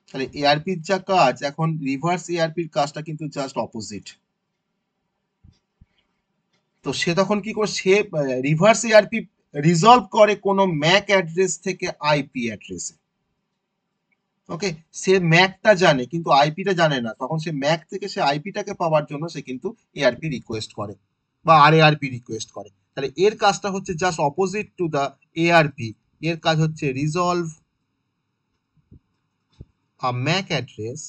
[SPEAKER 1] তাহলে এআরপির যা কাজ, এখন রিভার্স এআরপির কাজটা কিন্তু জাস্ট অপোজিট। তো সে তখন কি করে, সে রিভার্স এআরপি রিজলভ করে কোনো ম্যাক অ্যাড্রেস থেকে আইপি অ্যাড্রেসে। ওকে, সে ম্যাকটা জানে কিন্তু আইপিটা জানে না, তখন সে ম্যাক থেকে সে আইপিটাকে পাওয়ার জন্য সে কিন্তু এআরপি রিকোয়েস্ট করে বা আরএআরপি রিকোয়েস্ট করে। তাহলে এর কাজটা হচ্ছে just opposite to the ARP. এর কাজ হচ্ছে resolve a MAC address,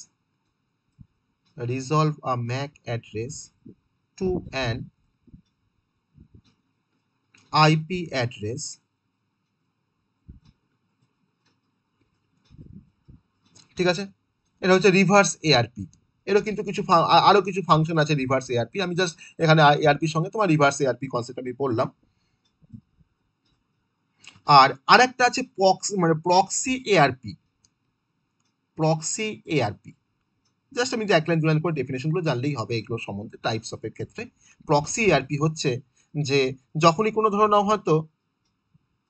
[SPEAKER 1] resolve a MAC address to an IP address ঠিক আছে, এটা হচ্ছে রিভার্স এআরপি। এরও কিন্তু আরো কিছু ফাংশন আছে রিভার্স এআরপি, আমি জাস্ট এখানে এআরপির সঙ্গে তোমার রিভার্স এআরপি কনসেপ্ট আমি বললাম। আর আরেকটা আছে proxy ARP. Proxy ARP just আমি যে এক লাইন দু লাইন করে ডেফিনেশনগুলো জানলেই হবে এগুলো সম্বন্ধে টাইপস অফ এর ক্ষেত্রে। প্রক্সি এআরপি হচ্ছে যে যখনই কোনো ধরনের হয়তো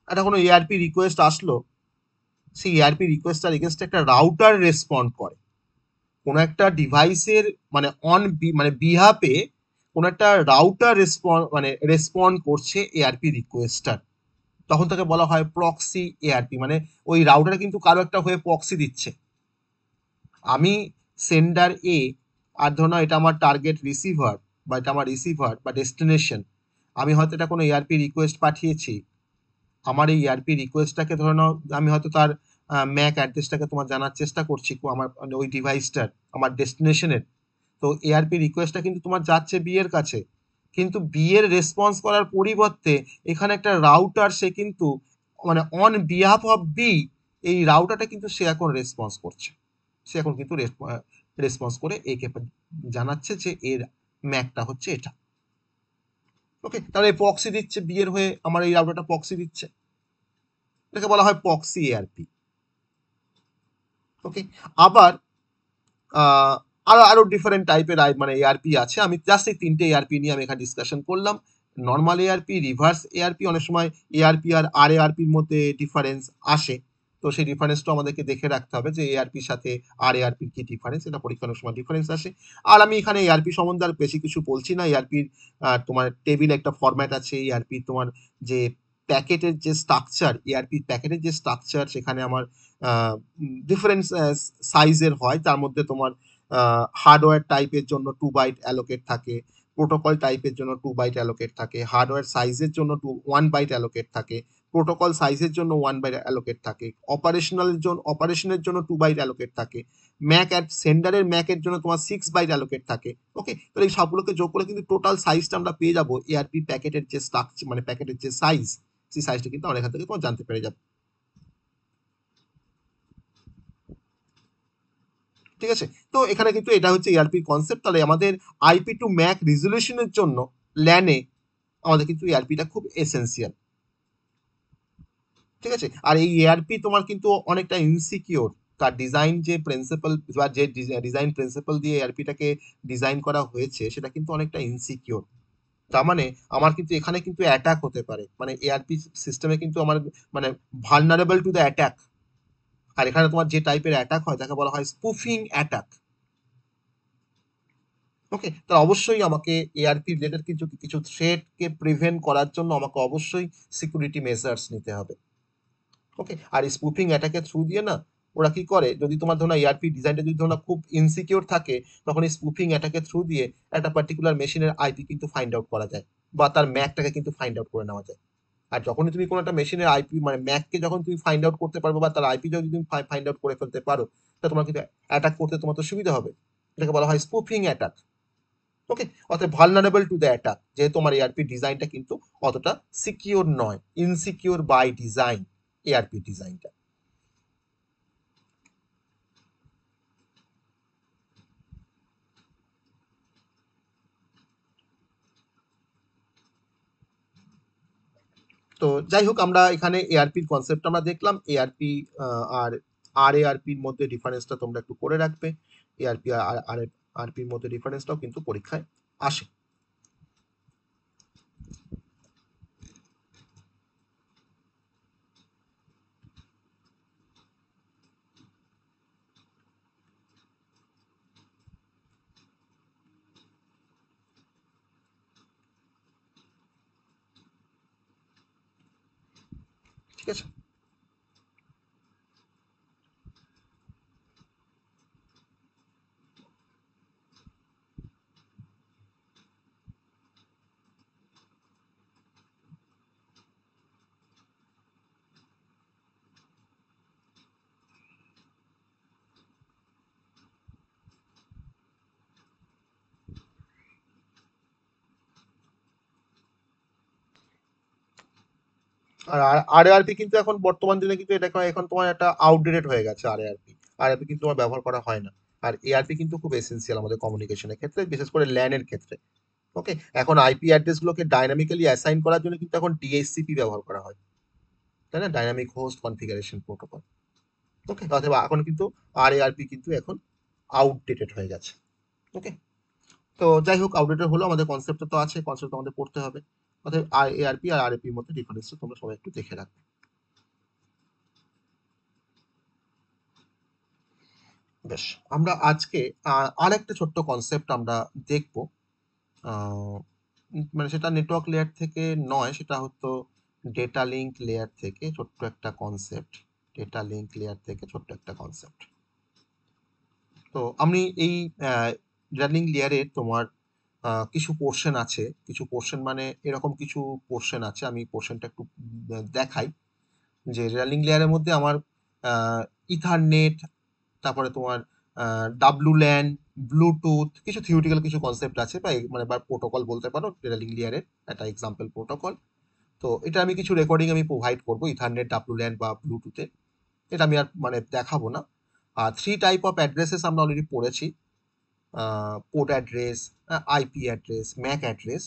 [SPEAKER 1] একটা কোনো এআরপি রিকোয়েস্ট আসলো, সেই এআরপি রিকোয়েস্টটার এগেনস্টে একটা রাউটার রেসপন্ড করে কোনো একটা ডিভাইসের মানে বিহাফে কোনো একটা রাউটার রেসপন্ড করছে এআরপি রিকোয়েস্টটার, তখন তাকে বলা হয় প্রক্সি এআরপি। মানে ওই রাউটার কিন্তু কারো একটা হয়ে প্রক্সি দিচ্ছে। আমি সেন্ডার এ, আর ধরো না এটা আমার টার্গেট রিসিভার বা এটা আমার রিসিভার বা ডেস্টিনেশন, আমি হয়তো এটা কোনো এআরপি রিকোয়েস্ট পাঠিয়েছি। আমার এই এআরপি রিকোয়েস্টটাকে ধরে নাও আমি হয়তো তার ম্যাক অ্যাড্রেসটাকে তোমার জানার চেষ্টা করছি আমার ওই ডিভাইসটার, আমার ডেস্টিনেশনের। তো এআরপি রিকোয়েস্টটা কিন্তু তোমার যাচ্ছে বি এর কাছে, কিন্তু বি এর রেসপন্স করার পরিবর্তে এখানে একটা রাউটার সে কিন্তু মানে অন বিহাফ অফ বি এই রাউটারটা কিন্তু সে এখন রেসপন্স করছে। সে এখন কিন্তু রেসপন্স করে একে জানাচ্ছে যে এর ম্যাকটা হচ্ছে এটা। ওকে, তাহলে প্রক্সি দিচ্ছে বি এর হয়ে, আমার এই রাউটারটা প্রক্সি দিচ্ছে, এটাকে বলা হয় প্রক্সি এআরপি। ওকে, আবার আরো ডিফারেন্ট টাইপের মানে এআরপি আছে। আমি জাস্ট এই তিনটে এআরপি নিয়ে আমি এখানে ডিসকাশন করলাম। নর্মাল এআরপি, রিভার্স এআরপি, অনেক সময় এআরপি আর আরএআরপির মধ্যে ডিফারেন্স আসে, তো সেই ডিফারেন্সটা আমাদেরকে দেখে রাখতে হবে যে এআরপির সাথে আরএআরপির কি ডিফারেন্স, এটা পরীক্ষা অনেক সময় ডিফারেন্স আসে। আর আমি এখানে এআরপি সম্বন্ধে আর বেশি কিছু বলছি না। এআরপির তোমার টেবিল একটা ফরম্যাট আছে, এআরপি তোমার যে প্যাকেটের যে স্ট্রাকচার, এআরপি প্যাকেটের যে স্ট্রাকচার, সেখানে আমার ডিফারেন্ট সাইজের হয়। তার মধ্যে তোমার হার্ডওয়্যার টাইপের জন্য 2 বাইট অ্যালোকেট থাকে, প্রোটোকল টাইপের জন্য 2 বাইট অ্যালোকেট থাকে, হার্ডওয়্যার সাইজের জন্য 1 বাইট অ্যালোকেট থাকে, প্রোটোকল সাইজের জন্য 1 বাইট অ্যালোকেট থাকে, অপারেশনের জন্য 2 বাইট অ্যালোকেট থাকে, সেন্ডারের ম্যাকের জন্য তোমার 6 বাইট অ্যালোকেট থাকে। ওকে, তো এই সবগুলোকে যোগ করে কিন্তু টোটাল সাইজটা আমরা পেয়ে যাবো এআরপি প্যাকেটের যে স্ট্রাকচার, মানে প্যাকেটের যে সাইজ, সেই সাইজটা কিন্তু আমরা এখান থেকে তোমার জানতে পেরে যাবো। ঠিক আছে, তো এখানে কিন্তু এটা হচ্ছে এআরপি কনসেপ্ট। তাহলে আমাদের আইপি টু ম্যাক রিজলিউশনের জন্য ল্যানে আমাদের কিন্তু এআরপিটা খুব এসেন্সিয়াল। ঠিক আছে, আর এই এআরপি তোমার কিন্তু অনেকটা ইনসিকিউর। তার ডিজাইন যে প্রিন্সিপাল বা যে ডিজাইন প্রিন্সিপাল দিয়ে এআরপিটাকে ডিজাইন করা হয়েছে সেটা কিন্তু অনেকটা ইনসিকিউর। তার মানে আমার কিন্তু এখানে কিন্তু অ্যাটাক হতে পারে, মানে এআরপি সিস্টেমে কিন্তু আমার মানে ভালনারেবল টু দ্য অ্যাটাক। আর এখানে তোমার যে টাইপের অ্যাটাক হয় তাকে বলা হয় স্পুফিং অ্যাটাক। ওকে, তাহলে অবশ্যই আমাকে এআরপি রিলেটেড কিছু কিছু থ্রেটকে প্রিভেন্ট করার জন্য আমাকে অবশ্যই সিকিউরিটি মেজার্স নিতে হবে। ওকে, আর স্পুফিং অ্যাটাকের থ্রু দিয়ে না ওরা কি করে, যদি তোমার ধরো এআরপি ডিজাইনটা যদি ধরো খুব ইনসিকিউর থাকে, তখন এই স্পুফিং অ্যাটাকের থ্রু দিয়ে একটা পার্টিকুলার মেশিনের আইপি কিন্তু ফাইন্ড আউট করা যায়, বা তার ম্যাকটাকে কিন্তু ফাইন্ড আউট করে নেওয়া যায়। আর যখনই তুমি কোনো একটা মেশিনের আইপি মানে ম্যাককে যখন তুমি ফাইন্ড আউট করতে পারবে, বা তার আইপি যদি তুমি ফাইন্ড আউট করে ফেলতে পারো, তা তোমার কিন্তু অ্যাটাক করতে তোমার তো সুবিধা হবে। এটাকে বলা হয় স্পুফিং অ্যাটাক। ওকে, অর্থাৎ ভালনারেবল টু দ্য অ্যাটাক, যেহেতু আমার এআরপি ডিজাইনটা কিন্তু অতটা সিকিউর নয়, ইনসিকিউর বাই ডিজাইন এআরপি ডিজাইনটা। তো যাই হোক, আমরা এখানে এআরপির কনসেপ্ট আমরা দেখলাম। এআরপি আর আর এআরপির মধ্যে ডিফারেন্সটা তোমরা একটু করে রাখবে। এআরপি আর আরপির মধ্যে ডিফারেন্সটাও কিন্তু পরীক্ষায় আসে। ঠিক আছে, আর আরএআরপি কিন্তু এখন বর্তমান দিনে কিন্তু এটা এখন তোমার একটা আউটডেটেড হয়ে গেছে। আরএআরপি আরএআরপি কিন্তু তোমার ব্যবহার করা হয় না। আর এআরপি কিন্তু খুব এসেন্সিয়াল আমাদের কমিউনিকেশনের ক্ষেত্রে, বিশেষ করে ল্যানের ক্ষেত্রে। ওকে, এখন আইপি অ্যাড্রেসগুলোকে ডাইনামিক্যালি অ্যাসাইন করার জন্য কিন্তু এখন ডিএইচসিপি ব্যবহার করা হয়, তাই না, ডাইনামিক হোস্ট কনফিগারেশন প্রোটোকল। ওকে, অথবা এখন কিন্তু আরএআরপি কিন্তু এখন আউটডেটেড হয়ে গেছে। ওকে, তো যাই হোক, আউটডেটেড হলো, আমাদের কনসেপ্টটা তো আছে, কনসেপ্ট আমাদের পড়তে হবে। অতএব এআরপি আর আরএপির মধ্যে ডিফারেন্সটা তোমরা সবাই একটু দেখে রাখবে। বেশ, আমরা আজকে আর একটা ছোট্ট কনসেপ্ট আমরা দেখব। মানে সেটা নেটওয়ার্ক লেয়ার থেকে নয়, সেটা হতো ডেটা লিঙ্ক লেয়ার থেকে ছোট্ট একটা কনসেপ্ট। ডেটা লিঙ্ক লেয়ার থেকে ছোট্ট একটা কনসেপ্ট। তো আমি এই ডেটা লিঙ্ক লেয়ারের তোমার কিছু পোর্শন আছে, কিছু পোর্শন মানে এরকম কিছু পোর্শন আছে, আমি পোর্শনটা একটু দেখাই। যে ডেটা লিঙ্ক লেয়ারের মধ্যে আমার ইথারনেট, তারপরে তোমার ডাব্লুল্যান, ব্লুটুথ, কিছু থিওরিটিক্যাল কিছু কনসেপ্ট আছে, বা মানে বা প্রোটোকল বলতে পারো, ডেটা লিঙ্ক লেয়ারের একটা এক্সাম্পল প্রোটোকল। তো এটা আমি কিছু রেকর্ডিং আমি প্রোভাইড করবো ইথারনেট, ডাব্লুল্যান বা ব্লুটুথে। এটা আমি আর মানে দেখাবো না। আর 3 টাইপ অফ অ্যাড্রেসেস আমরা অলরেডি পড়েছি, port address, IP address, Mac address.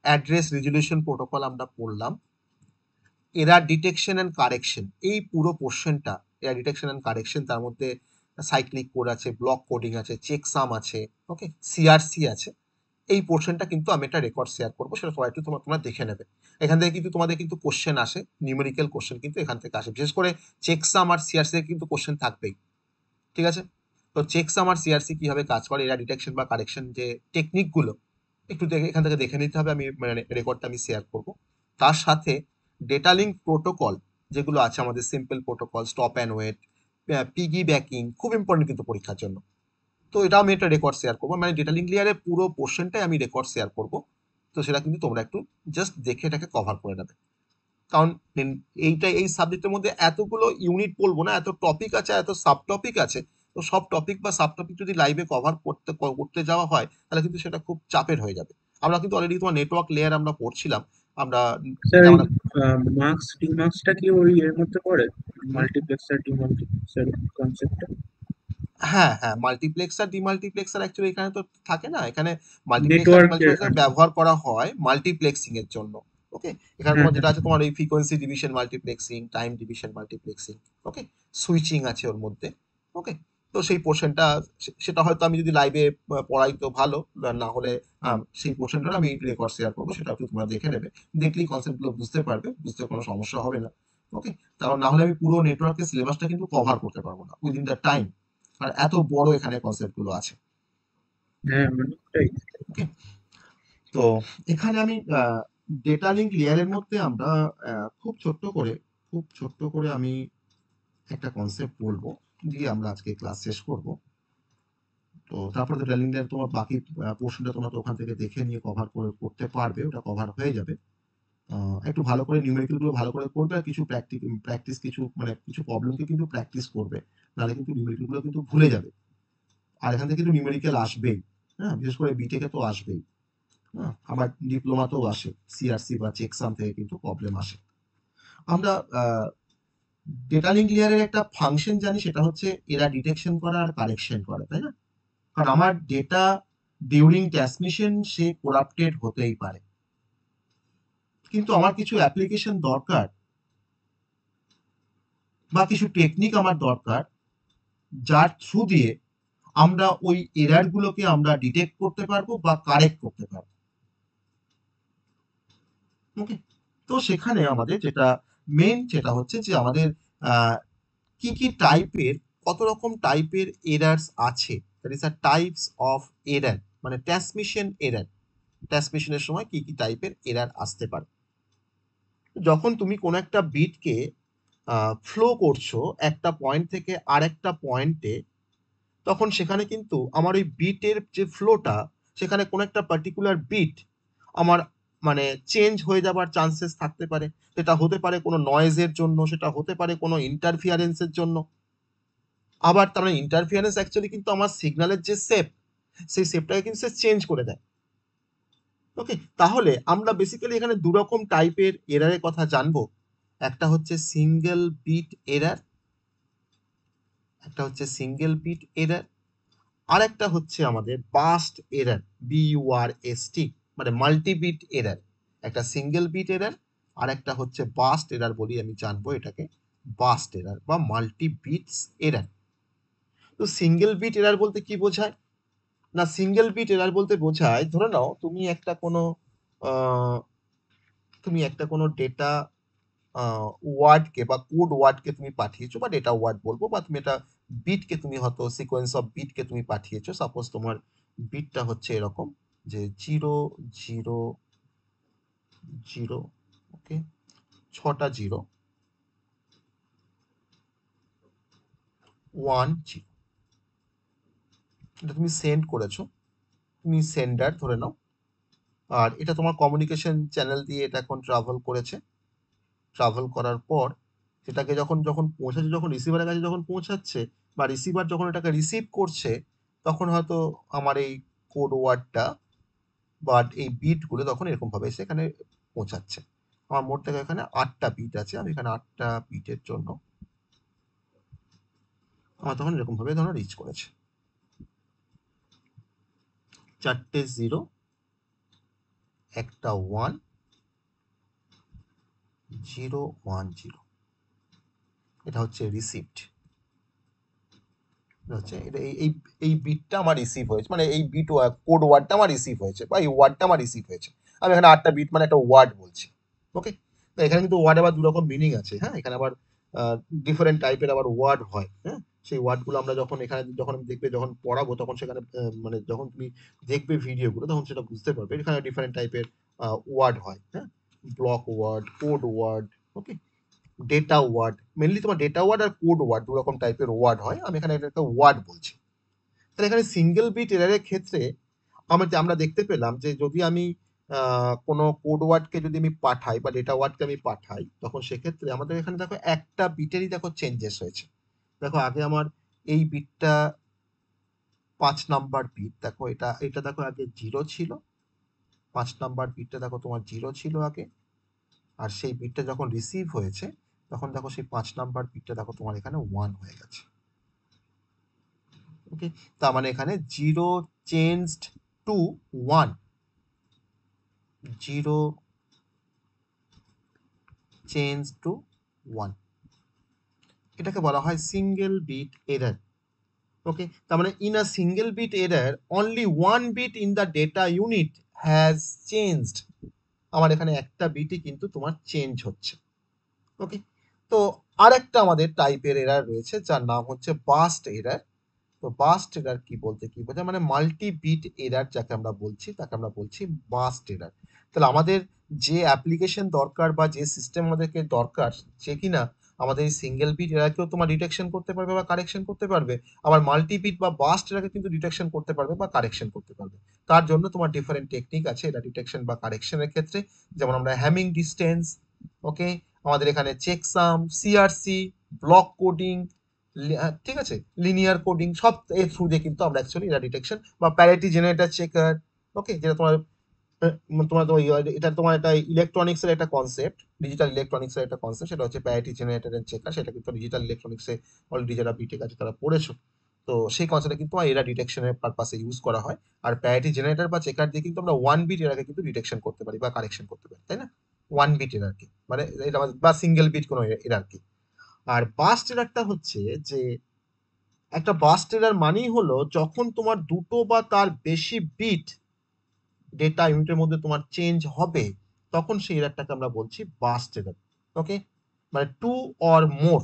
[SPEAKER 1] Address resolution protocol আমরা পড়লাম। এরার ডিটেকশন অ্যান্ড কারেকশন, এই পুরো পোর্শনটা এরার ডিটেকশন অ্যান্ড কারেকশন, তার মধ্যে সাইক্লিক কোড আছে, ব্লক কোডিং আছে, চেকসাম আছে, ওকে, সিআরসি আছে। এই পোর্শনটা কিন্তু আমি একটা রেকর্ড শেয়ার করবো, সেটা সবাই একটু তোমরা দেখে নেবে। এখান থেকে কিন্তু তোমাদের কিন্তু কোশ্চেন আসে, নিউমেরিক্যাল কোশ্চেন কিন্তু এখান থেকে আসে, বিশেষ করে চেকসাম আর সিআরসি কিন্তু কোশ্চেন থাকবেই। ঠিক আছে, তো চেকসাম আর সিআরসি কিভাবে কাজ করে, এরা ডিটেকশন বা কারেকশন যে টেকনিকগুলো একটু এখান থেকে দেখে নিতে হবে। আমি মানে রেকর্ডটা আমি শেয়ার করবো। তার সাথে ডেটা লিঙ্ক প্রোটোকল যেগুলো আছে আমাদের, simple protocol, stop and wait, piggybacking, খুব ইম্পর্টেন্ট কিন্তু পরীক্ষার জন্য। তো এটাও আমি একটা রেকর্ড শেয়ার করবো, মানে ডেটা লিঙ্ক লেয়ারের পুরো পোর্শনটাই আমি রেকর্ড শেয়ার করবো। তো সেটা কিন্তু তোমরা একটু জাস্ট দেখে এটাকে কভার করে নেবে। কারণ এই সাবজেক্টের মধ্যে এতগুলো ইউনিট বলবো না, এত টপিক আছে, এত সাব টপিক আছে। তো সব টপিক বা সাব টপিক যদি লাইভে কভার করতে যাওয়া হয়, তাহলে কিন্তু সেটা খুব চাপের হয়ে যাবে। আমরা কিন্তু অলরেডি তোমার নেটওয়ার্ক লেয়ার আমরা পড়ছিলাম। আমরা
[SPEAKER 5] স্যার
[SPEAKER 1] আমরা
[SPEAKER 5] মার্কস ডিমার্কসটা কি ওই এর মধ্যে পড়ে, মাল্টিপ্লেক্সার ডিমাল্টিপ্লেক্সার কনসেপ্টটা?
[SPEAKER 1] হ্যাঁ হ্যাঁ, মাল্টিপ্লেক্সার ডিমাল্টিপ্লেক্সার অ্যাকচুয়ালি এখানে তো থাকে না। এখানে মাল্টিপ্লেক্সার
[SPEAKER 5] নেটওয়ার্কের,
[SPEAKER 1] ডিমাল্টিপ্লেক্সার ব্যবহার করা হয় মাল্টিপ্লেক্সিং এর জন্য। ওকে, এখানে
[SPEAKER 5] হ্যাঁ
[SPEAKER 1] তোমার
[SPEAKER 5] হ্যাঁ
[SPEAKER 1] যেটা আছে, তোমার এই frequency division multiplexing, time division multiplexing, okay, switching আছে ওর মধ্যে। ওকে, তো সেই পোর্শনটা, সেটা হয়তো আমি যদি লাইভে পড়াই তো ভালো, না হলে সেই পোর্শনটা আমি রেকর্ড শেয়ার করবো, সেটা একটু তোমরা দেখে নেবে। দেখলেই কনসেপ্টগুলো বুঝতে পারবে, বুঝতে কোনো সমস্যা হবে না। ওকে, কারণ না হলে আমি পুরো নেটওয়ার্কের সিলেবাসটা কিন্তু কভার করতে পারবো না উইদিন দ্য টাইম, আর এত বড় এখানে কনসেপ্ট গুলো আছে।
[SPEAKER 5] হ্যাঁ অনেকটাই।
[SPEAKER 1] ওকে, তো এখানে আমি ডেটা লিঙ্ক লেয়ারের মধ্যে আমরা খুব ছোট্ট করে আমি একটা কনসেপ্ট বলবো, দিয়ে আমরা আজকে ক্লাস শেষ করব। তো তারপরে ডেটা লিঙ্ক লেয়ার তোমার বাকি পোর্শনটা তোমরা তো ওখান থেকে দেখে নিয়ে কভার করতে পারবে, ওটা কভার হয়ে যাবে। একটু ভালো করে নিউমেরিক্যাল গুলো ভালো করে করবে, আর কিছু প্র্যাকটিস কিছু মানে কিছু প্রবলেমকে কিন্তু প্র্যাকটিস করবে, নাহলে কিন্তু নিউমেরিক্যাল গুলো কিন্তু ভুলে যাবে। আর এখান থেকে কিন্তু নিউমেরিক্যাল আসবেই, হ্যাঁ, বিশেষ করে বিটেকে তো আসবেই, হ্যাঁ, আবার ডিপ্লোমাতেও আসে, সিআরসি বা চেকসাম থেকে কিন্তু প্রবলেম আসে। আমরা ডেটা লিঙ্ক লেয়ারের একটা ফাংশন জানি, সেটা হচ্ছে এরা ডিটেকশন করা আর কারেকশন করা, তাই না? কারণ আমার ডেটা ডিউরিং ট্রান্সমিশন সে করাপ্টেড হতেই পারে, কিন্তু আমার কিছু অ্যাপ্লিকেশন দরকার বা কিছু টেকনিক আমার দরকার, যার থ্রু দিয়ে আমরা ওই এরার গুলোকে আমরা ডিটেক্ট করতে পারবো বা কারেক্ট করতে পারবো। ওকে, তো সেখানে আমাদের যেটা মেন সেটা হচ্ছে যে আমাদের কি কি টাইপের, কত রকম টাইপের এরার্স আছে, that is a types of error, মানে ট্রান্সমিশন এরার, ট্রান্সমিশনের সময় কি কি টাইপের এরার আসতে পারে। যখন তুমি কোনো একটা বিটকে ফ্লো করছো একটা পয়েন্ট থেকে আরেকটা পয়েন্টে, তখন সেখানে কিন্তু আমার ওই বিটের যে ফ্লোটা, সেখানে কোনো একটা পার্টিকুলার বিট আমার মানে চেঞ্জ হয়ে যাবার চান্সেস থাকতে পারে। সেটা হতে পারে কোনো নয়েজের জন্য, সেটা হতে পারে কোনো ইন্টারফিয়ারেন্সের জন্য। আবার তার মানে ইন্টারফিয়ারেন্স অ্যাকচুয়ালি কিন্তু আমার সিগন্যালের যে শেপ, সেই শেপটাকে কিন্তু সে চেঞ্জ করে দেয়। ওকে, তাহলে আমরা বেসিক্যালি এখানে দু রকম টাইপের এরারের কথা জানবো। একটা হচ্ছে সিঙ্গেল বিট এরার, আর একটা হচ্ছে আমাদের বাস্ট এরার, BURST, মানে মাল্টি বিট এরার। একটা সিঙ্গেল বিট এরার, আর একটা হচ্ছে বাস্ট এরার বলি আমি, জানবো এটাকে বাস্ট এরার বা মাল্টি বিটস এরার। তো সিঙ্গেল বিট এরার বলতে কি বোঝায় না, সিঙ্গেল বিট এরার বলতে বোঝায়, ধরে নাও তুমি একটা কোনো ডেটা ওয়ার্ডকে বা কোড ওয়ার্ডকে তুমি পাঠিয়েছো, বা ডেটা ওয়ার্ড বলবো, বা তুমি এটা বিটকে তুমি হয়তো সিকোয়েন্স অফ বিটকে তুমি পাঠিয়েছো। সাপোজ তোমার বিটটা হচ্ছে এরকম যে 0 0 0, ওকে, 6টা 0 1 0, এটা তুমি সেন্ড করেছো, তুমি সেন্ডার ধরে নাও। আর এটা তোমার কমিউনিকেশন চ্যানেল দিয়ে এটা এখন ট্রাভেল করার পর সেটাকে যখন পৌঁছাচ্ছে, যখন রিসিভারের কাছে যখন পৌঁছাচ্ছে, বা রিসিভার যখন এটাকে রিসিভ করছে, তখন হয়তো আমার এই কোড ওয়ার্ডটা বা এই বিটগুলো তখন এরকম ভাবে সেখানে পৌঁছাচ্ছে। আমার মোট থেকে এখানে 8টা বিট আছে, আমি এখানে 8টা বিটের জন্য আমার তখন এরকম ভাবে ধরো রিচ করেছে 4টে 0, একটা 1 0 1 0, এটা হচ্ছে রিসিভড। হচ্ছে এটা এই বিটটা আমার রিসিভ হয়েছে, মানে এই বিট কোড ওয়ার্ডটা আমার রিসিভ হয়েছে, বা এই ওয়ার্ডটা আমার রিসিভ হয়েছে। আমি এখানে 8টা বিট মানে একটা ওয়ার্ড বলছি। ওকে, তো এখানে কিন্তু ওয়ার্ড আবার দু রকম মিনিং আছে, হ্যাঁ, এখানে আবার ডিফারেন্ট টাইপের আবার ওয়ার্ড হয়, হ্যাঁ। সেই ওয়ার্ডগুলো আমরা যখন দেখবে, যখন পড়াবো, তখন সেখানে মানে যখন তুমি দেখবে ভিডিওগুলো, তখন সেটা বুঝতে পারবে এখানে ডিফারেন্ট টাইপের ওয়ার্ড হয়, হ্যাঁ, ব্লক ওয়ার্ড, কোড ওয়ার্ড, ওকে, ডেটা ওয়ার্ড। মেনলি তোমার ডেটা ওয়ার্ড আর কোড ওয়ার্ড দু রকম টাইপের ওয়ার্ড হয়, আমি এখানে একটা ওয়ার্ড বলছি। তাহলে এখানে সিঙ্গেল বিট এরারের ক্ষেত্রে আমরা দেখতে পেলাম যে যদি আমি কোনো কোড ওয়ার্ডকে যদি আমি পাঠাই বা ডেটা ওয়ার্ডকে আমি পাঠাই, তখন সেক্ষেত্রে আমাদের এখানে দেখো একটা বিটেরই দেখো চেঞ্জেস হয়েছে। দেখো আগে আমার এই বিটটা 5 নাম্বার বিট, দেখো এটা দেখো আগে 0 ছিল, 5 নাম্বার বিটটা দেখো তোমার 0 ছিল আগে, আর সেই বিটটা যখন রিসিভ হয়েছে, তখন দেখো সেই 5 নাম্বার বিটটা দেখো তোমার এখানে 1 হয়ে গেছে। ওকে, তার মানে এখানে 0 চেঞ্জড টু 1, 0 চেঞ্জ টু 1, এটাকে বলা হয় সিঙ্গেল বিট এরর। ওকে, তার মানে in a single bit error only 1 bit in the data unit has changed. আমার এখানে একটা বিটই কিন্তু তোমার চেঞ্জ হচ্ছে। ওকে, তো আরেকটা আমাদের টাইপের এরর রয়েছে, যার নাম হচ্ছে বাস্ট এরর, তো বাস্ট এরার কি বলতে কি বোঝায়, মানে মাল্টি বিট এরার যাকে আমরা বলছি তাকে আমরা বলছি বাস্ট এরার। তাহলে আমাদের যে অ্যাপ্লিকেশন দরকার বা যে সিস্টেম আমাদেরকে দরকার, সে কিনা আমাদের এই সিঙ্গেল বিট এরাকেও তোমার ডিটেকশন করতে পারবে বা কারেকশন করতে পারবে, আবার মাল্টি বিট বা বাস্ট এরাকে কিন্তু ডিটেকশন করতে পারবে বা কারেকশন করতে পারবে। তার জন্য তোমার ডিফারেন্ট টেকনিক আছে এটা ডিটেকশন বা কারেকশনের ক্ষেত্রে, যেমন আমরা হ্যামিং ডিস্টেন্স, ওকে, আমাদের এখানে চেকসাম, সিআরসি, ব্লক কোডিং, ঠিক আছে, লিনিয়ার কোডিং, সব এর থ্রু দিয়ে কিন্তু আমরা অ্যাকচুয়ালি এটা ডিটেকশন বা প্যারিটি জেনারেটর চেকার, ওকে, যেটা তোমার তোমার এটা তোমার একটা ইলেকট্রনিক্স এর একটা কনসেপ্ট, ডিজিটাল ইলেকট্রনিক্স এর একটা কনসেপ্ট, সেটা হচ্ছে প্যারিটি জেনারেটর এন্ড চেকার। সেটা কিন্তু ডিজিটাল ইলেকট্রনিক্সে অলরেডি যারা বিটেক আছে তারা পড়েছো। তো সেই কনসেপ্টটা কিন্তু এরা ডিটেকশনের পারপাসে ইউজ করা হয়। আর প্যারিটি জেনারেটর বা চেকার দিয়ে কিন্তু আমরা 1 বিট এরাকে কিন্তু ডিটেকশন করতে পারি বা কারেকশন করতে পারি, তাই না? 1 বিট এরারকে, মানে এটা বা সিঙ্গেল বিট কোনো এরারকে। আর বাস্ট এরারটা হচ্ছে যে একটা বাস্ট এরার মানেই হলো যখন তোমার দুটো বা তার বেশি বিট ডেটা ইউনিটের মধ্যে তোমার চেঞ্জ হবে, তখন সেই এরারটাকে আমরা বলছি বাস্ট এরার। ওকে, মানে two or more,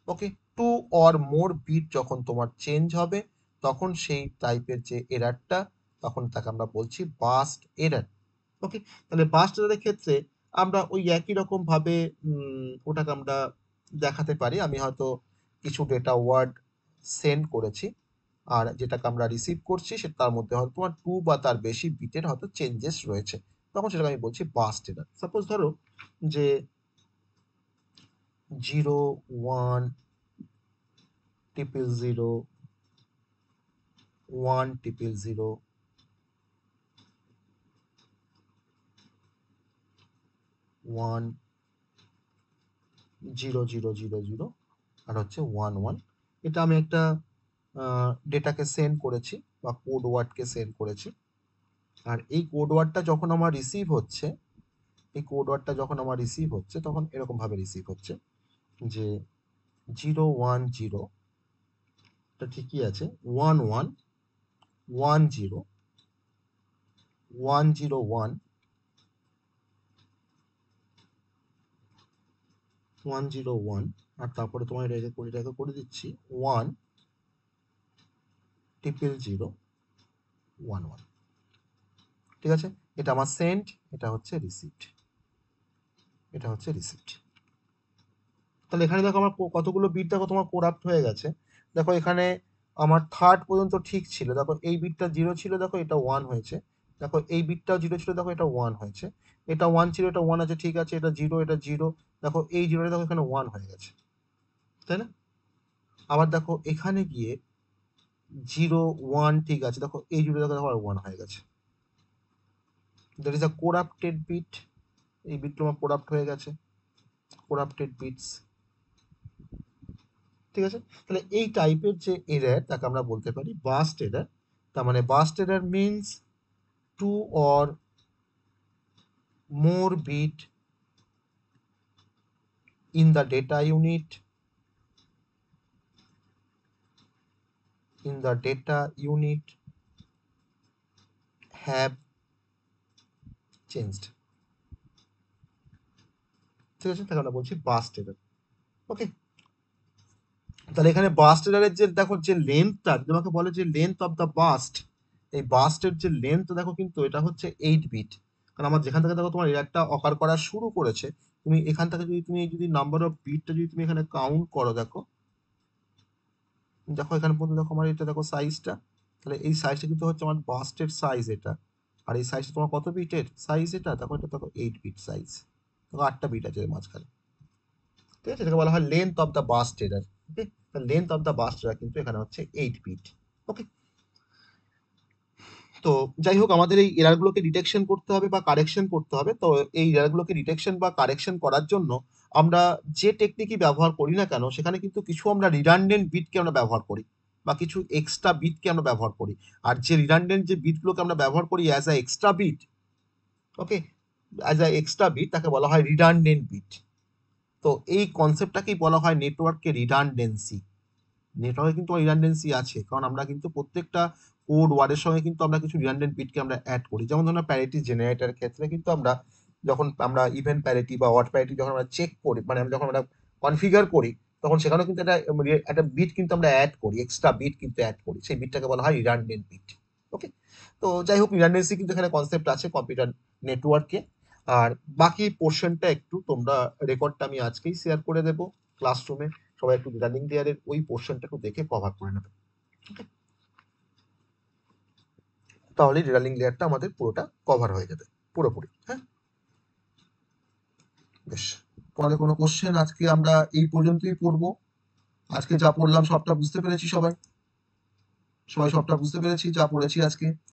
[SPEAKER 1] okay, two or more bit যখন তোমার চেঞ্জ হবে তখন সেই টাইপের যে এরারটা, তখন তাকে আমরা বলছি বাস্ট এরার। ওকে, তাহলে বাস্ট এরারের ক্ষেত্রে আমরা ওই একই রকম ভাবে ওটাকে আমরা দেখাতে পারি। আমি হয়তো কিছু ডেটা ওয়ার্ড সেন্ড করেছি, আর যেটাকে আমরা রিসিভ করছি সেটা তার মধ্যে হয়তো তোমার 2 বা তার বেশি বিটের হয়তো চেঞ্জেস রয়েছে, তখন সেটাকে আমি বলছি বাস্ট এরার। সাপোজ ধরো যে 0 1 000 1 000 1 0 0 0 0 আর হচ্ছে 1 1। এটা আমি একটা ডেটাকে সেন্ড করেছি বা কোড ওয়ার্ডকে সেন্ড করেছি। আর এই কোড ওয়ার্ডটা যখন আমার রিসিভ হচ্ছে, এই কোড ওয়ার্ডটা যখন আমার রিসিভ হচ্ছে তখন এরকম ভাবে রিসিভ হচ্ছে যে 0 1 0, এটা ঠিকই আছে, 1 1 1 0 1 0 1 1 0 1, আর তারপরে তোমার এটাকে করে দিচ্ছি 1 0 1 1। ঠিক আছে, এটা আমার সেন্ড, এটা হচ্ছে রিসিভড, এটা হচ্ছে রিসিভড। তাহলে এখানে দেখো আমার কতগুলো বিট দেখো তোমার কোরাপ্ট হয়ে গেছে। দেখো এখানে আমার থার্ড পর্যন্ত ঠিক ছিল, দেখো এই বিটটা 0 ছিল, দেখো এটা 1 হয়েছে, দেখো এই বিটটাও 0 ছিল, দেখো এটা 1 হয়েছে, এটা 1 ছিল, এটা 1 আছে, ঠিক আছে, এটা 0, এটা 0, দেখো এই 0টা দেখো এখানে 1 হয়ে গেছে, তাই না? আবার দেখো এখানে গিয়ে 0 1, ঠিক আছে, দেখো এই 0 দেখো আবার 1 হয়ে গেছে, that is a corrupted bit. এই বিটটা আমার কোরাপ্ট হয়ে গেছে, কোরাপ্টেড বিটস। ঠিক আছে, তাহলে এই টাইপের যে এরর তাকে আমরা বলতে পারি বাস্ট এরর। তার মানে burst error means two or more bit in the data unit have changed। ঠিক আছে, তাকে আমরা বলছি বাস্ট এরর। ওকে, তাহলে এখানে বাস্ট এররের যে দেখো যে লেন্থটা তোমাকে বলে যে লেন্থ অফ দ্য বাস্ট, এই বাস্টের যে লেন্থ দেখো কিন্তু এটা হচ্ছে 8 বিট। কারণ আমার যেখান থেকে দেখো তোমার এররটা অকার করা শুরু করেছে, তুমি এখান থেকে যদি নাম্বার অফ বিটটা যদি তুমি এখানে কাউন্ট করো, দেখো দেখো এখানে পর্যন্ত দেখো আমার এটা দেখো সাইজটা, তাহলে এই সাইজটা কিন্তু হচ্ছে আমার বাস্টের সাইজ এটা। আর এই সাইজটা তোমার কত বিটের সাইজ এটা, দেখো এটা দেখো 8 বিট সাইজ, দেখো 8টা বিট আছে এর মাঝখানে। ঠিক আছে, এটাকে বলা হয় length of the burst error. Okay, length of the burst error কিন্তু এখানে হচ্ছে 8 বিট। ওকে, তো যাই হোক আমাদের এই এরারগুলোকে ডিটেকশন করতে হবে বা কারেকশন করতে হবে। তো এই এরারগুলোকে ডিটেকশন বা কারেকশন করার জন্য আমরা যে টেকনিকই ব্যবহার করি না কেন, সেখানে কিন্তু কিছু আমরা রিডান্ডেন্ট বিটকে আমরা ব্যবহার করি বা কিছু এক্সট্রা বিটকে আমরা ব্যবহার করি। আর যে রিডান্ডেন্ট যে বিটগুলোকে আমরা ব্যবহার করি as a extra bit, okay, as a extra bit, তাকে বলা হয় রিডান্ডেন্ট বিট। তো এই কনসেপ্টটাকেই বলা হয় নেটওয়ার্ককে রিডান্ডেন্সি। নেটওয়ার্কে কিন্তু রিডান্ডেন্সি আছে, কারণ আমরা কিন্তু প্রত্যেকটা কোড ওয়ার্ডের সঙ্গে কিন্তু আমরা কিছু রিডান্ডেন্ট বিটকে আমরা অ্যাড করি। যেমন ধরুন প্যারিটি জেনারেটরের ক্ষেত্রে কিন্তু আমরা যখন আমরা ইভেন প্যারিটি বা অড প্যারিটি যখন আমরা চেক করি, মানে যখন আমরা কনফিগার করি, তখন সেখানেও কিন্তু একটা বিট কিন্তু আমরা অ্যাড করি, এক্সট্রা বিট কিন্তু অ্যাড করি, সেই বিটটাকে বলা হয় রিডান্ডেন্ট বিট। ওকে, তো যাই হোক রিডান্ডেন্সি কিন্তু এখানে কনসেপ্ট আছে কম্পিউটার নেটওয়ার্কে। আর বাকি পোর্শনটা একটু তোমরা রেকর্ডটা আমি আজকেই শেয়ার করে দেবো ক্লাসরুমে, সবাই একটু রিডান্ডিং লেয়ারের ওই পোর্শনটা একটু দেখে কভার করে নেবে। তাহলে রিডান্ডিং লেয়ারটা আমাদের পুরোটা কভার হয়ে যাবে পুরোপুরি। হ্যাঁ, বেশ, তোমাদের কোনো কোশ্চেন? আজকে আমরা এই পর্যন্তই পড়বো। আজকে যা পড়লাম সবটা বুঝতে পেরেছি সবাই? সবটা বুঝতে পেরেছি যা পড়েছি আজকে?